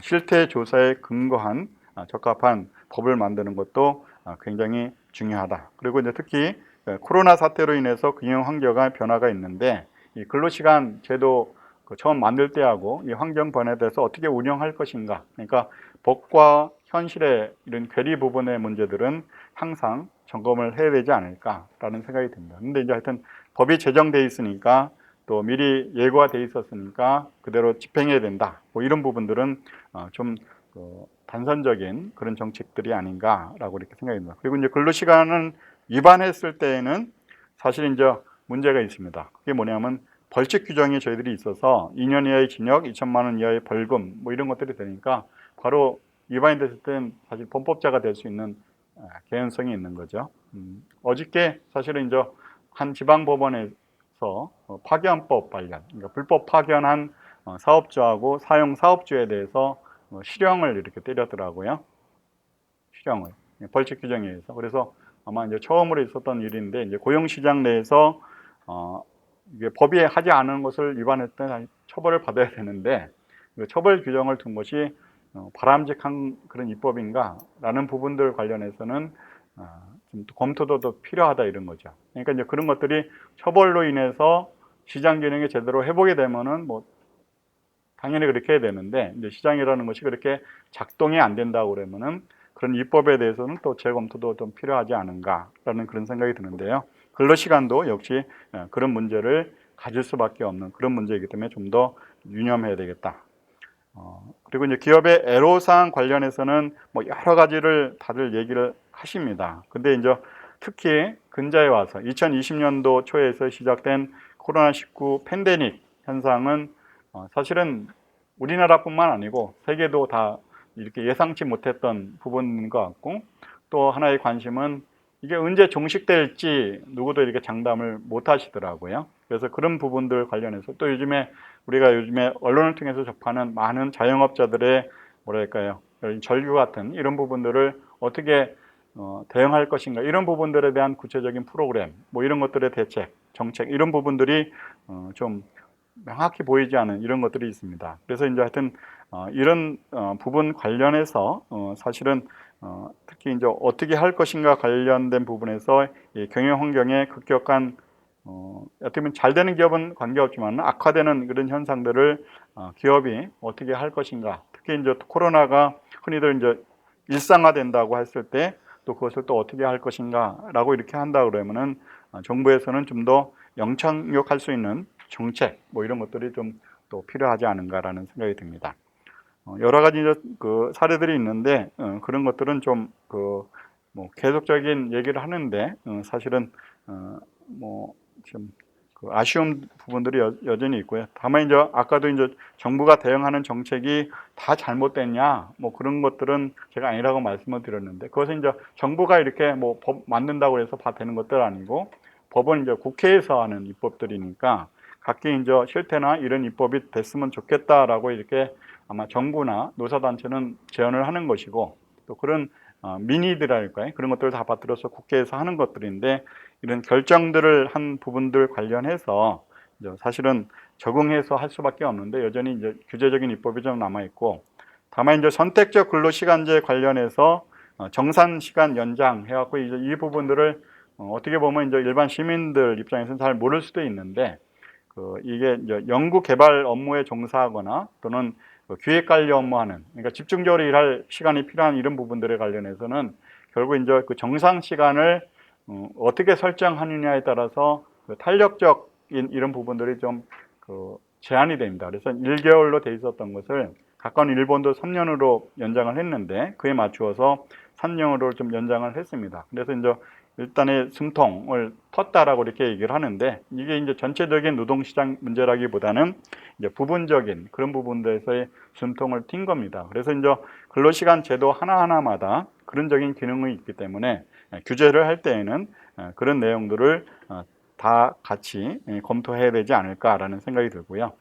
실태 조사에 근거한 적합한 법을 만드는 것도 굉장히 중요하다. 그리고 이제 특히 코로나 사태로 인해서 금융 환경의 변화가 있는데, 이 근로시간 제도 처음 만들 때하고 이 환경 변화에 대해서 어떻게 운영할 것인가. 그러니까 법과 현실의 이런 괴리 부분의 문제들은 항상 점검을 해야 되지 않을까라는 생각이 듭니다. 근데 이제 하여튼 법이 제정돼 있으니까 또 미리 예고가 돼 있었으니까 그대로 집행해야 된다. 뭐 이런 부분들은 좀 단선적인 그런 정책들이 아닌가라고 이렇게 생각이 듭니다. 그리고 이제 근로시간을 위반했을 때에는 사실 이제 문제가 있습니다. 그게 뭐냐면 벌칙 규정이 저희들이 있어서 2년 이하의 징역, 2천만 원 이하의 벌금 뭐 이런 것들이 되니까 바로 위반이 됐을 때는 사실 범법자가 될 수 있는 개연성이 있는 거죠. 어저께 사실은 이제 한 지방법원에서 파견법 관련, 그러니까 불법 파견한 사업주하고 사용 사업주에 대해서 실형을 이렇게 때렸더라고요. 실형을 벌칙 규정에 의해서. 그래서 아마 이제 처음으로 있었던 일인데, 이제 고용시장 내에서 이게 법이 하지 않은 것을 위반했을 때 처벌을 받아야 되는데, 처벌 규정을 둔 것이 바람직한 그런 입법인가라는 부분들 관련해서는 좀 검토도 더 필요하다 이런 거죠. 그러니까 이제 그런 것들이 처벌로 인해서 시장 기능이 제대로 해보게 되면은 뭐 당연히 그렇게 해야 되는데, 이제 시장이라는 것이 그렇게 작동이 안 된다고 그러면은 그런 입법에 대해서는 또 재검토도 좀 필요하지 않은가라는 그런 생각이 드는데요. 근로시간도 역시 그런 문제를 가질 수밖에 없는 그런 문제이기 때문에 좀 더 유념해야 되겠다. 그리고 이제 기업의 애로사항 관련해서는 뭐 여러 가지를 다들 얘기를 하십니다. 근데 이제 특히 근자에 와서 2020년도 초에서 시작된 코로나19 팬데믹 현상은 사실은 우리나라뿐만 아니고 세계도 다 이렇게 예상치 못했던 부분인 것 같고, 또 하나의 관심은 이게 언제 종식될지 누구도 이렇게 장담을 못 하시더라고요. 그래서 그런 부분들 관련해서 또 우리가 요즘에 언론을 통해서 접하는 많은 자영업자들의 뭐랄까요, 절규 같은 이런 부분들을 어떻게 대응할 것인가, 이런 부분들에 대한 구체적인 프로그램, 뭐 이런 것들의 대책, 정책, 이런 부분들이 좀 명확히 보이지 않은 이런 것들이 있습니다. 그래서 이제 하여튼 이런 부분 관련해서 사실은 특히 이제 어떻게 할 것인가 관련된 부분에서 이 경영 환경에 급격한 어떻게 보면 잘 되는 기업은 관계없지만 악화되는 그런 현상들을 기업이 어떻게 할 것인가, 특히 이제 코로나가 흔히들 이제 일상화된다고 했을 때 또 그것을 또 어떻게 할 것인가라고 이렇게 한다 그러면은 정부에서는 좀 더 영향력할 수 있는 정책 뭐 이런 것들이 좀 또 필요하지 않은가라는 생각이 듭니다. 여러 가지 그 사례들이 있는데 그런 것들은 좀 뭐 계속적인 얘기를 하는데 사실은 뭐좀 그 아쉬운 부분들이 여전히 있고요. 다만 이제 아까도 이제 정부가 대응하는 정책이 다 잘못됐냐 뭐 그런 것들은 제가 아니라고 말씀을 드렸는데, 그것은 이제 정부가 이렇게 뭐 법 만든다고 해서 다 되는 것들 아니고 법은 이제 국회에서 하는 입법들이니까 각기 이제 실태나 이런 입법이 됐으면 좋겠다라고 이렇게 아마 정부나 노사단체는 제언을 하는 것이고, 또 그런 민의들할까요? 그런 것들을 다 받들어서 국회에서 하는 것들인데, 이런 결정들을 한 부분들 관련해서 이제 사실은 적응해서 할 수밖에 없는데 여전히 이제 규제적인 입법이 좀 남아 있고, 다만 이제 선택적 근로시간제 관련해서 정산 시간 연장 해갖고 이제 이 부분들을 어떻게 보면 이제 일반 시민들 입장에서는 잘 모를 수도 있는데, 이게 이제 연구 개발 업무에 종사하거나 또는 기획 관리 업무하는, 그러니까 집중적으로 일할 시간이 필요한 이런 부분들에 관련해서는 결국 이제 그 정상 시간을 어떻게 설정하느냐에 따라서 탄력적인 이런 부분들이 좀 제한이 됩니다. 그래서 1개월로 돼 있었던 것을 가까운 일본도 3년으로 연장을 했는데, 그에 맞추어서 3년으로 좀 연장을 했습니다. 그래서 이제 일단의 숨통을 텄다라고 이렇게 얘기를 하는데, 이게 이제 전체적인 노동시장 문제라기보다는 이제 부분적인 그런 부분들에서의 숨통을 튄 겁니다. 그래서 이제 근로시간 제도 하나하나마다 그런적인 기능이 있기 때문에 규제를 할 때에는 그런 내용들을 다 같이 검토해야 되지 않을까라는 생각이 들고요.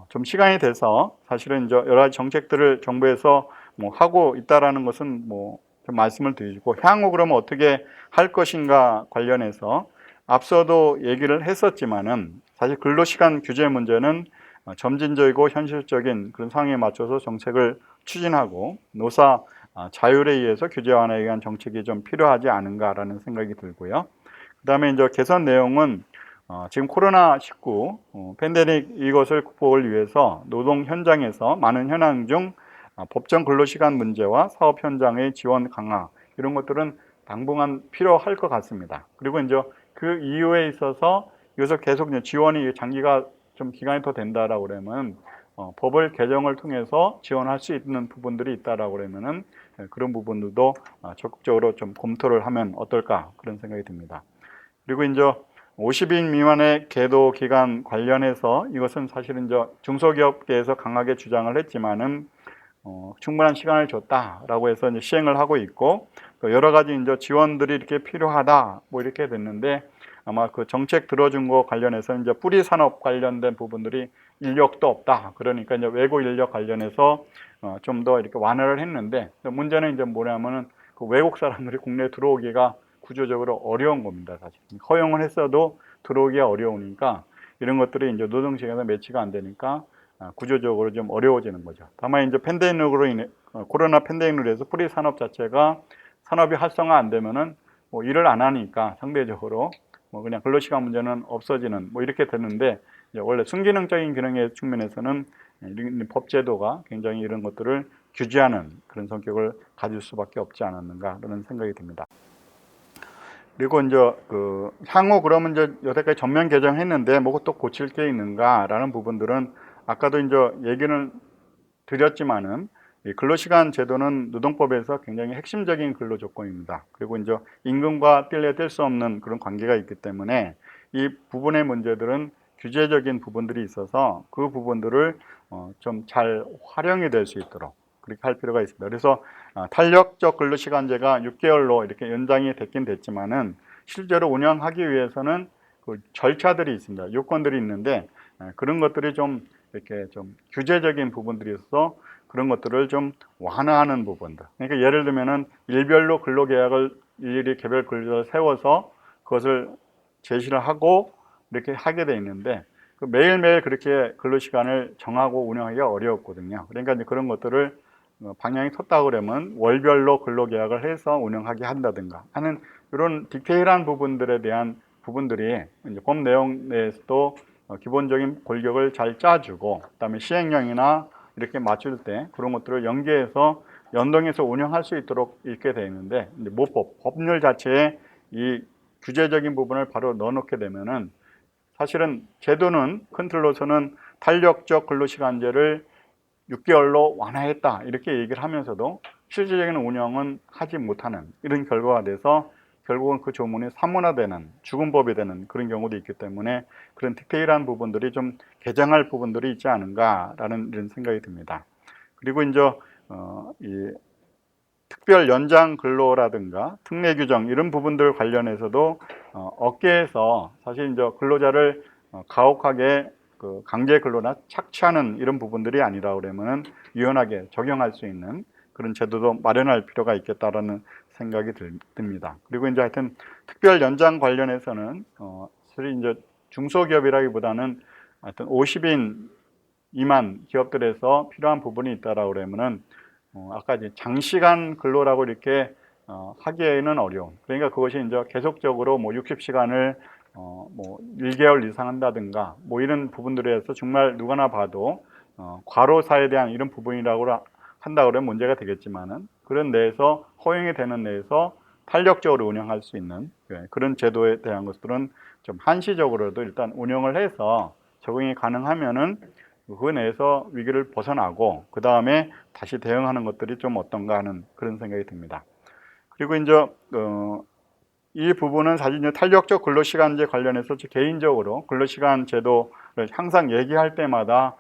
좀 시간이 돼서 사실은 이제 여러 가지 정책들을 정부에서 뭐 하고 있다라는 것은 뭐 좀 말씀을 드리고, 향후 그러면 어떻게 할 것인가 관련해서 앞서도 얘기를 했었지만은, 사실 근로시간 규제 문제는 점진적이고 현실적인 그런 상황에 맞춰서 정책을 추진하고 노사 자율에 의해서 규제 완화에 의한 정책이 좀 필요하지 않은가라는 생각이 들고요. 그다음에 이제 개선 내용은 지금 코로나19 팬데믹 이것을 극복을 위해서 노동 현장에서 많은 현황 중 법정 근로시간 문제와 사업 현장의 지원 강화, 이런 것들은 당분간 필요할 것 같습니다. 그리고 이제 그 이유에 있어서 여기서 계속 이제 지원이 장기가 좀 기간이 더 된다라고 그러면 법을 개정을 통해서 지원할 수 있는 부분들이 있다라고 그러면은 그런 부분들도 적극적으로 좀 검토를 하면 어떨까, 그런 생각이 듭니다. 그리고 이제 50인 미만의 계도 기간 관련해서 이것은 사실은 이제 중소기업계에서 강하게 주장을 했지만은 충분한 시간을 줬다라고 해서 이제 시행을 하고 있고, 또 여러 가지 이제 지원들이 이렇게 필요하다 뭐 이렇게 됐는데, 아마 그 정책 들어준 거 관련해서 이제 뿌리 산업 관련된 부분들이 인력도 없다, 그러니까 이제 외국 인력 관련해서 좀 더 이렇게 완화를 했는데, 문제는 이제 뭐냐면은 그 외국 사람들이 국내에 들어오기가 구조적으로 어려운 겁니다. 사실 허용을 했어도 들어오기가 어려우니까 이런 것들이 이제 노동시장에서 매치가 안 되니까 구조적으로 좀 어려워지는 거죠. 다만 이제 팬데믹으로 인해 코로나 팬데믹으로 해서 프리 산업 자체가 산업이 활성화 안 되면은 뭐 일을 안 하니까 상대적으로 뭐 그냥 근로시간 문제는 없어지는 뭐 이렇게 되는데, 이제 원래 순기능적인 기능의 측면에서는 법제도가 굉장히 이런 것들을 규제하는 그런 성격을 가질 수밖에 없지 않았는가, 그런 생각이 듭니다. 그리고 이제 향후 그러면 이제 여태까지 전면 개정했는데 뭐 또 고칠 게 있는가라는 부분들은 아까도 이제 얘기는 드렸지만은, 이 근로시간 제도는 노동법에서 굉장히 핵심적인 근로 조건입니다. 그리고 이제 임금과 뗄래야 뗄 수 없는 그런 관계가 있기 때문에 이 부분의 문제들은 규제적인 부분들이 있어서 그 부분들을 좀 잘 활용이 될 수 있도록 그렇게 할 필요가 있습니다. 그래서 탄력적 근로시간제가 6개월로 이렇게 연장이 됐긴 됐지만은, 실제로 운영하기 위해서는 그 절차들이 있습니다. 요건들이 있는데 그런 것들이 좀 이렇게 좀 규제적인 부분들이 있어서 그런 것들을 좀 완화하는 부분들. 그러니까 예를 들면은 일별로 근로계약을 일일이 개별 근로자를 세워서 그것을 제시를 하고 이렇게 하게 돼 있는데, 매일매일 그렇게 근로시간을 정하고 운영하기가 어려웠거든요. 그러니까 이제 그런 것들을 방향이 섰다 그러면 월별로 근로계약을 해서 운영하게 한다든가 하는 이런 디테일한 부분들에 대한 부분들이 이제 법 내용 내에서도 기본적인 골격을 잘 짜주고, 그다음에 시행령이나 이렇게 맞출 때 그런 것들을 연계해서 연동해서 운영할 수 있도록 이렇게 되어 있는데, 이제 법률 자체에 이 규제적인 부분을 바로 넣어놓게 되면은 사실은 제도는 큰 틀로서는 탄력적 근로시간제를 6개월로 완화했다 이렇게 얘기를 하면서도 실질적인 운영은 하지 못하는 이런 결과가 돼서 결국은 그 조문이 사문화되는 죽은 법이 되는 그런 경우도 있기 때문에, 그런 디테일한 부분들이 좀 개정할 부분들이 있지 않은가라는 이런 생각이 듭니다. 그리고 이제 이 특별 연장 근로라든가 특례 규정 이런 부분들 관련해서도 업계에서 사실 이제 근로자를 가혹하게 그 강제 근로나 착취하는 이런 부분들이 아니라 그러면은 유연하게 적용할 수 있는 그런 제도도 마련할 필요가 있겠다라는 생각이 듭니다. 그리고 이제 하여튼 특별 연장 관련해서는 사실 이제 중소기업이라기보다는 하여튼 50인 이만 기업들에서 필요한 부분이 있다라고 그러면은 아까 이제 장시간 근로라고 이렇게 하기에는 어려운. 그러니까 그것이 이제 계속적으로 뭐 60시간을 뭐 1개월 이상 한다든가 뭐 이런 부분들에서 정말 누구나 봐도 과로사에 대한 이런 부분이라고 한다 그러면 문제가 되겠지만은 그런 내에서 허용이 되는 내에서 탄력적으로 운영할 수 있는 그런 제도에 대한 것들은 좀 한시적으로도 일단 운영을 해서 적용이 가능하면은 그 내에서 위기를 벗어나고 그 다음에 다시 대응하는 것들이 좀 어떤가 하는 그런 생각이 듭니다. 그리고 이제 이 부분은 사실 이제 탄력적 근로시간제 관련해서 개인적으로 근로시간 제도를 항상 얘기할 때마다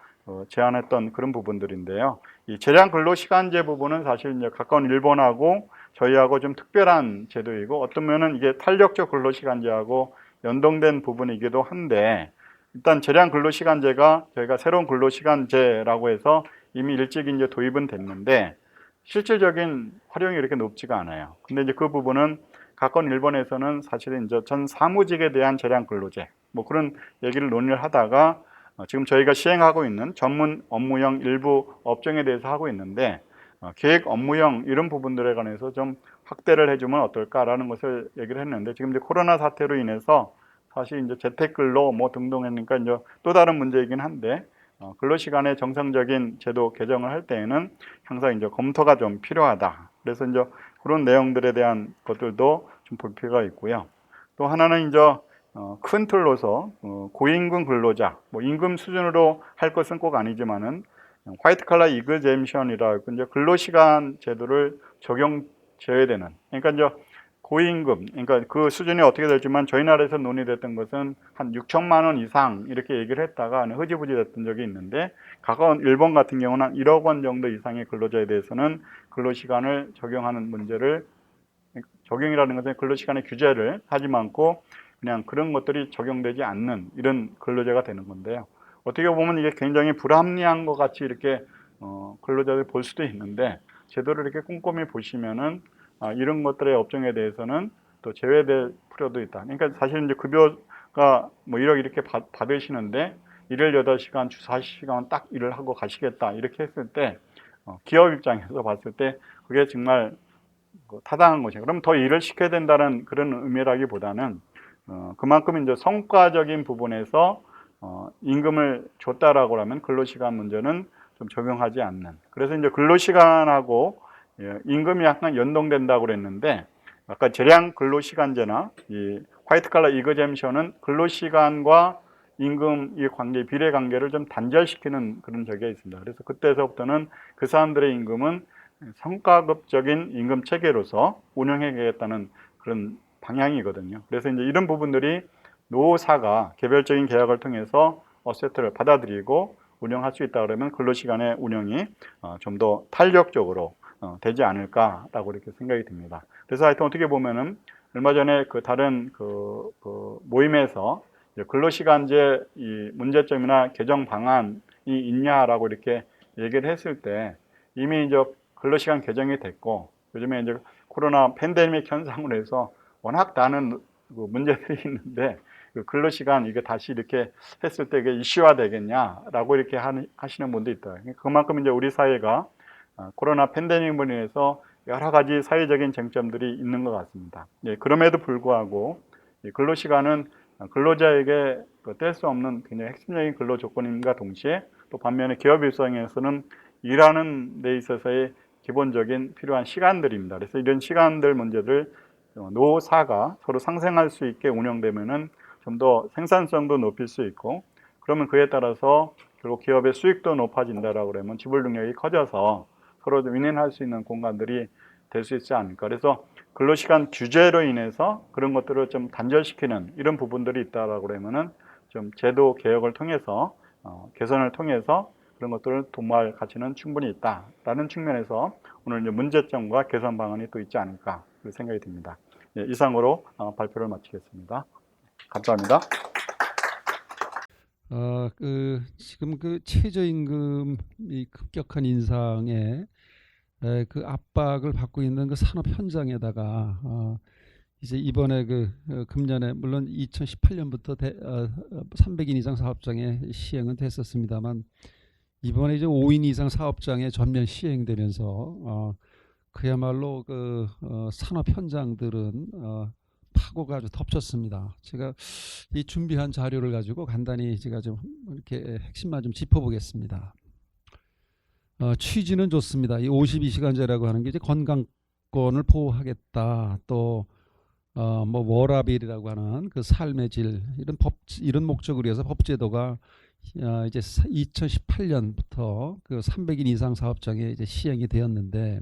제안했던 그런 부분들인데요. 이 재량 근로시간제 부분은 사실 이제 가까운 일본하고 저희하고 좀 특별한 제도이고 어떤 면은 이게 탄력적 근로시간제하고 연동된 부분이기도 한데 일단 재량 근로시간제가 저희가 새로운 근로시간제라고 해서 이미 일찍 이제 도입은 됐는데 실질적인 활용이 이렇게 높지가 않아요. 근데 이제 그 부분은 가까운 일본에서는 사실은 이제 전 사무직에 대한 재량 근로제 뭐 그런 얘기를 논의를 하다가 지금 저희가 시행하고 있는 전문 업무형 일부 업종에 대해서 하고 있는데 계획 업무형 이런 부분들에 관해서 좀 확대를 해주면 어떨까라는 것을 얘기를 했는데 지금 이제 코로나 사태로 인해서 사실 이제 재택근로 뭐 등등 하니까 이제 또 다른 문제이긴 한데 근로시간의 정상적인 제도 개정을 할 때에는 항상 이제 검토가 좀 필요하다. 그래서 이제 그런 내용들에 대한 것들도 좀 볼 필요가 있고요. 또 하나는 이제 큰 틀로서 고임금 근로자, 뭐 임금 수준으로 할 것은 꼭 아니지만은 화이트 칼라 이그젬션이라고 이제 근로시간 제도를 적용져야 되는. 그러니까 이제 고임금, 그러니까 그 수준이 어떻게 될지만 저희 나라에서 논의됐던 것은 한 6천만 원 이상 이렇게 얘기를 했다가 흐지부지 됐던 적이 있는데 가까운 일본 같은 경우는 한 1억 원 정도 이상의 근로자에 대해서는 근로시간을 적용하는 문제를 적용이라는 것은 근로시간의 규제를 하지 않고 그냥 그런 것들이 적용되지 않는 이런 근로제가 되는 건데요. 어떻게 보면 이게 굉장히 불합리한 것 같이 이렇게 근로자들 볼 수도 있는데 제도를 이렇게 꼼꼼히 보시면은 이런 것들의 업종에 대해서는 또 제외될 필요도 있다. 그러니까 사실 이제 급여가 뭐 1억 이렇게 받으시는데 일을 8시간, 주 40시간 딱 일을 하고 가시겠다 이렇게 했을 때 기업 입장에서 봤을 때 그게 정말 타당한 것이에요. 그럼 더 일을 시켜야 된다는 그런 의미라기보다는 그만큼 이제 성과적인 부분에서 임금을 줬다라고 하면 근로시간 문제는 좀 적용하지 않는. 그래서 이제 근로시간하고 임금이 약간 연동된다고 그랬는데 아까 재량 근로시간제나 이 화이트 칼라 이그젬션은 근로시간과 임금 이 관계 비례 관계를 좀 단절시키는 그런 적이 있습니다. 그래서 그때서부터는 그 사람들의 임금은 성과급적인 임금 체계로서 운영해야겠다는 그런 방향이거든요. 그래서 이제 이런 부분들이 노사가 개별적인 계약을 통해서 어세트를 받아들이고 운영할 수 있다 그러면 근로시간의 운영이 좀 더 탄력적으로 되지 않을까라고 이렇게 생각이 듭니다. 그래서 하여튼 어떻게 보면은 얼마 전에 그 다른 그 모임에서 근로시간제 이 문제점이나 개정 방안이 있냐라고 이렇게 얘기를 했을 때 이미 이제 근로시간 개정이 됐고 요즘에 이제 코로나 팬데믹 현상으로 해서 워낙 많은 문제들이 있는데 그 근로시간 이게 다시 이렇게 했을 때 이게 이슈화 되겠냐라고 이렇게 하시는 분도 있다. 그만큼 이제 우리 사회가 코로나 팬데믹으로 인해서 여러 가지 사회적인 쟁점들이 있는 것 같습니다. 예, 그럼에도 불구하고 근로시간은 근로자에게 뗄 수 없는 굉장히 핵심적인 근로 조건임과 동시에 또 반면에 기업 일상에서는 일하는 데 있어서의 기본적인 필요한 시간들입니다. 그래서 이런 시간들 문제들 노사가 서로 상생할 수 있게 운영되면은 좀 더 생산성도 높일 수 있고 그러면 그에 따라서 결국 기업의 수익도 높아진다라고 그러면 지불 능력이 커져서 서로 윈윈할 수 있는 공간들이 될 수 있지 않을까. 그래서 근로시간 규제로 인해서 그런 것들을 좀 단절시키는 이런 부분들이 있다라고 그러면은 좀 제도 개혁을 통해서 개선을 통해서 그런 것들을 도모할 가치는 충분히 있다라는 측면에서 오늘 이제 문제점과 개선 방안이 또 있지 않을까 그런 생각이 듭니다. 예, 이상으로 발표를 마치겠습니다. 감사합니다. 지금 그 최저임금 이 급격한 인상에 그 압박을 받고 있는 그 산업 현장에다가 이제 이번에 금년에 물론 2018년부터 300인 이상 사업장의 시행은 됐었습니다만 이번에 이제 5인 이상 사업장의 전면 시행되면서 그야말로 산업 현장들은 파고가 아주 덮쳤습니다. 제가 이 준비한 자료를 가지고 간단히 제가 좀 이렇게 핵심만 좀 짚어보겠습니다. 취지는 좋습니다. 이 52시간제라고 하는 게 이제 건강권을 보호하겠다. 또 뭐 워라밸이라고 하는 그 삶의 질 이런 목적으로 해서 법제도가 이제 2018년부터 그 300인 이상 사업장에 이제 시행이 되었는데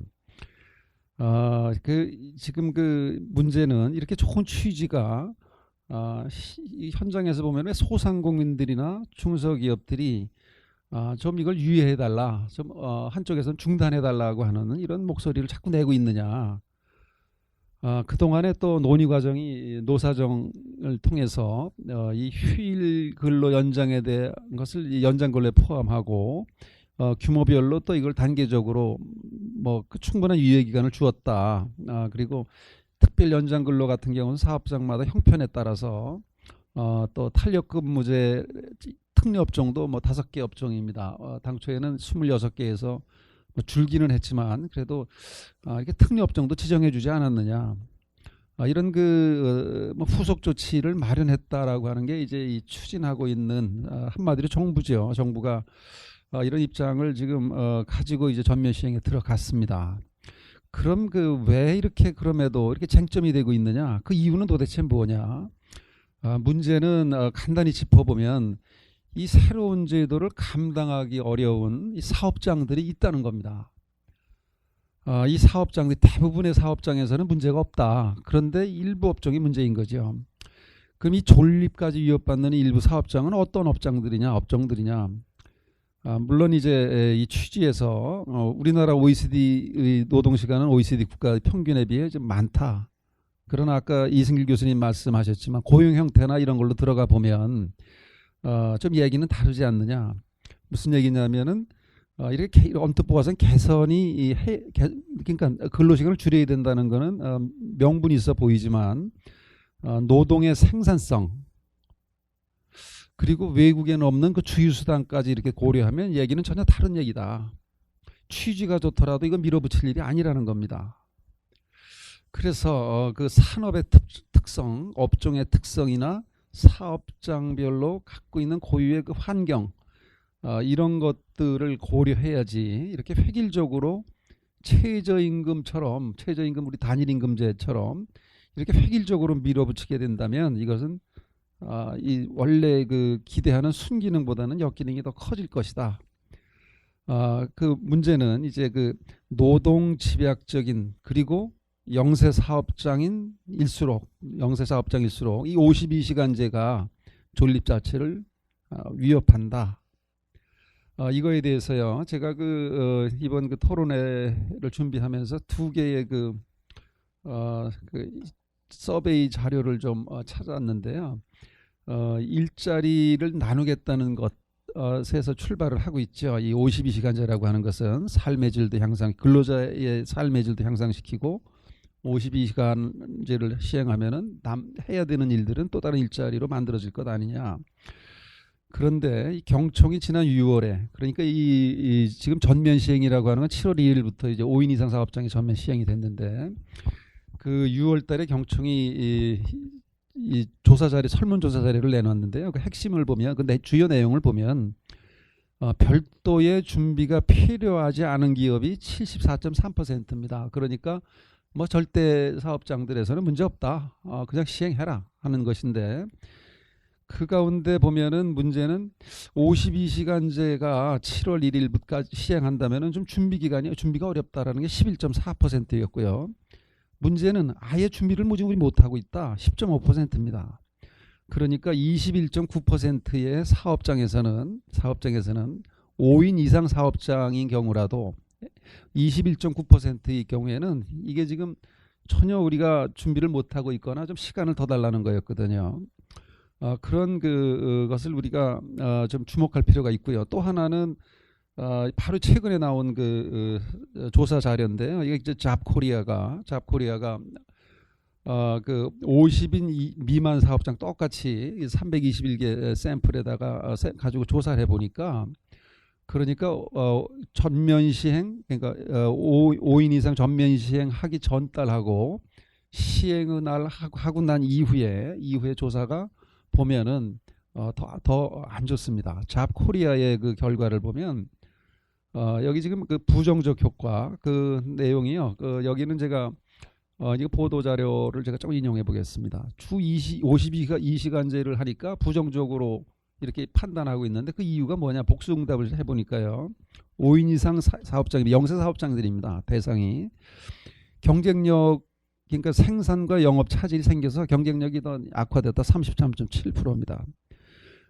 지금 문제는 이렇게 좋은 취지가 이 현장에서 보면 소상공인들이나 중소기업들이 좀 이걸 유예해달라, 좀 한쪽에서는 중단해달라고 하는 이런 목소리를 자꾸 내고 있느냐. 그동안에 또 논의 과정이 노사정을 통해서 이 휴일 근로 연장에 대한 것을 연장 근로에 포함하고 규모별로 또 이걸 단계적으로 충분한 유예 기간을 주었다. 그리고 특별 연장 근로 같은 경우는 사업장마다 형편에 따라서 또 탄력 근무제 특례 업종도 5개 업종입니다. 당초에는 26개에서 줄기는 했지만 그래도 이렇게 특례 업종도 지정해 주지 않았느냐. 이런 후속 조치를 마련했다라고 하는 게 이제 이 추진하고 있는 한마디로 정부죠. 정부가 이런 입장을 지금 가지고 이제 전면 시행에 들어갔습니다. 그럼 왜 이렇게 그럼에도 이렇게 쟁점이 되고 있느냐? 그 이유는 도대체 뭐냐? 문제는 간단히 짚어보면 이 새로운 제도를 감당하기 어려운 이 사업장들이 있다는 겁니다. 이 사업장들 대부분의 사업장에서는 문제가 없다. 그런데 일부 업종이 문제인 거죠. 그럼 이 존립까지 위협받는 일부 사업장은 어떤 업종들이냐? 물론 이제 이 취지에서 우리나라 OECD 노동시간은 OECD 국가 평균에 비해 좀 많다. 그러나 아까 이승길 교수님 말씀하셨지만 고용 형태나 이런 걸로 들어가 보면 좀 얘기는 다르지 않느냐. 무슨 얘기냐면은 이렇게 언뜻 보아서는 개선이 그러니까 근로시간을 줄여야 된다는 거는 명분이 있어 보이지만 노동의 생산성 그리고 외국에는 없는 그 주휴수당까지 이렇게 고려하면 얘기는 전혀 다른 얘기다. 취지가 좋더라도 이건 밀어붙일 일이 아니라는 겁니다. 그래서 그 산업의 특성, 업종의 특성이나 사업장별로 갖고 있는 고유의 그 환경 이런 것들을 고려해야지 이렇게 획일적으로 최저임금 우리 단일임금제처럼 이렇게 획일적으로 밀어붙이게 된다면 이것은 이 원래 기대하는 순기능보다는 역기능이 더 커질 것이다. 그 문제는 이제 노동 집약적인 그리고 영세 사업장일수록 이 52시간제가 존립 자체를 위협한다. 이거에 대해서요. 제가 이번 토론회를 준비하면서 2개의 서베이 자료를 좀 찾았는데요. 일자리를 나누겠다는 것에서 출발을 하고 있죠. 이 52시간제라고 하는 것은 삶의 질도 근로자의 삶의 질도 향상시키고 52시간제를 시행하면은 해야 되는 일들은 또 다른 일자리로 만들어질 것 아니냐. 그런데 이 경총이 지난 6월에 그러니까 이 지금 전면 시행이라고 하는 건 7월 2일부터 이제 5인 이상 사업장이 전면 시행이 됐는데 그 6월달에 경총이 이 설문조사 자료를 내놨는데요. 그 핵심을 보면 주요 내용을 보면 별도의 준비가 필요하지 않은 기업이 74.3%입니다. 그러니까 절대 사업장들에서는 문제 없다. 그냥 시행해라 하는 것인데 그 가운데 보면은 문제는 52시간제가 7월 1일부터 시행한다면은 좀 준비가 어렵다라는 게 11.4%였고요. 문제는 아예 준비를 우리 못하고 있다. 10.5%입니다. 그러니까 21.9%의 사업장에서는 5인 이상 사업장인 경우라도 21.9%의 경우에는 이게 지금 전혀 우리가 준비를 못하고 있거나 좀 시간을 더 달라는 거였거든요. 그런 것을 우리가 좀 주목할 필요가 있고요. 또 하나는 바로 최근에 나온 조사 자료인데요. 이게 이제 잡코리아가 그 50인 미만 사업장 똑같이 321개 샘플에다가 가지고 조사를 해보니까 그러니까 전면 시행 그러니까 5인 이상 전면 시행 하기 전 달하고 시행의 날 하고 난 이후에 조사가 보면은 더 안 좋습니다. 잡 코리아의 그 결과를 보면 여기 지금 그 부정적 효과 그 내용이요. 여기는 제가 이거 보도 자료를 제가 조금 인용해 보겠습니다. 주 52시간제를 하니까 부정적으로 이렇게 판단하고 있는데 그 이유가 뭐냐? 복수응답을 해보니까요. 5인 이상 사업장, 영세 사업장들입니다. 대상이 경쟁력 그러니까 생산과 영업 차질이 생겨서 경쟁력이 더 악화됐다. 33.7%입니다.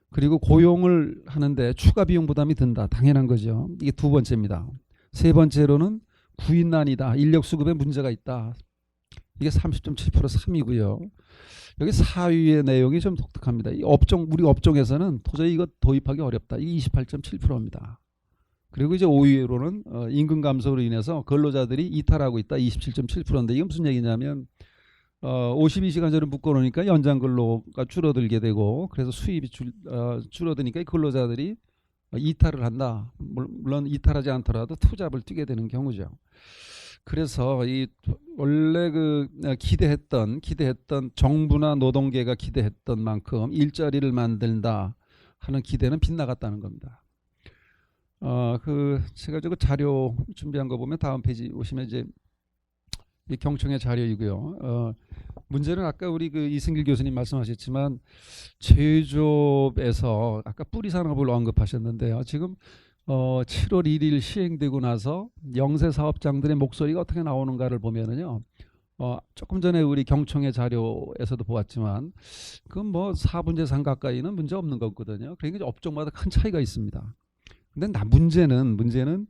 그리고 고용을 하는데 추가 비용 부담이 든다. 당연한 거죠. 이게 두 번째입니다. 세 번째로는 구인난이다. 인력 수급에 문제가 있다. 이게 30.7% 3이고요. 여기 4위의 내용이 좀 독특합니다. 이 우리 업종에서는 도저히 이거 도입하기 어렵다. 이게 28.7%입니다. 그리고 이제 5위로는 임금 감소로 인해서 근로자들이 이탈하고 있다. 27.7%인데 이게 무슨 얘기냐면 52시간제를 묶어놓으니까 연장 근로가 줄어들게 되고 그래서 수입이 줄어드니까 근로자들이 이탈을 한다. 물론 이탈하지 않더라도 투잡을 뛰게 되는 경우죠. 그래서 이 원래 그 기대했던 정부나 노동계가 기대했던 만큼 일자리를 만든다 하는 기대는 빗나갔다는 겁니다. 제가 저 자료 준비한 거 보면 다음 페이지 오시면 이제 이 경청의 자료이고요. 문제는 아까 우리 그 이승길 교수님 말씀하셨지만 제조업에서 아까 뿌리 산업을 언급하셨는데요. 지금 7월 1일 시행되고 나서 영세 사업장들의 목소리가 어떻게 나오는가를 보면은요. 조금 전에 우리 경청의 자료에서도 보았지만 그건 뭐 4분의3 가까이는 문제 없는 거거든요. 그러니까 업종마다 큰 차이가 있습니다. 근데 문제는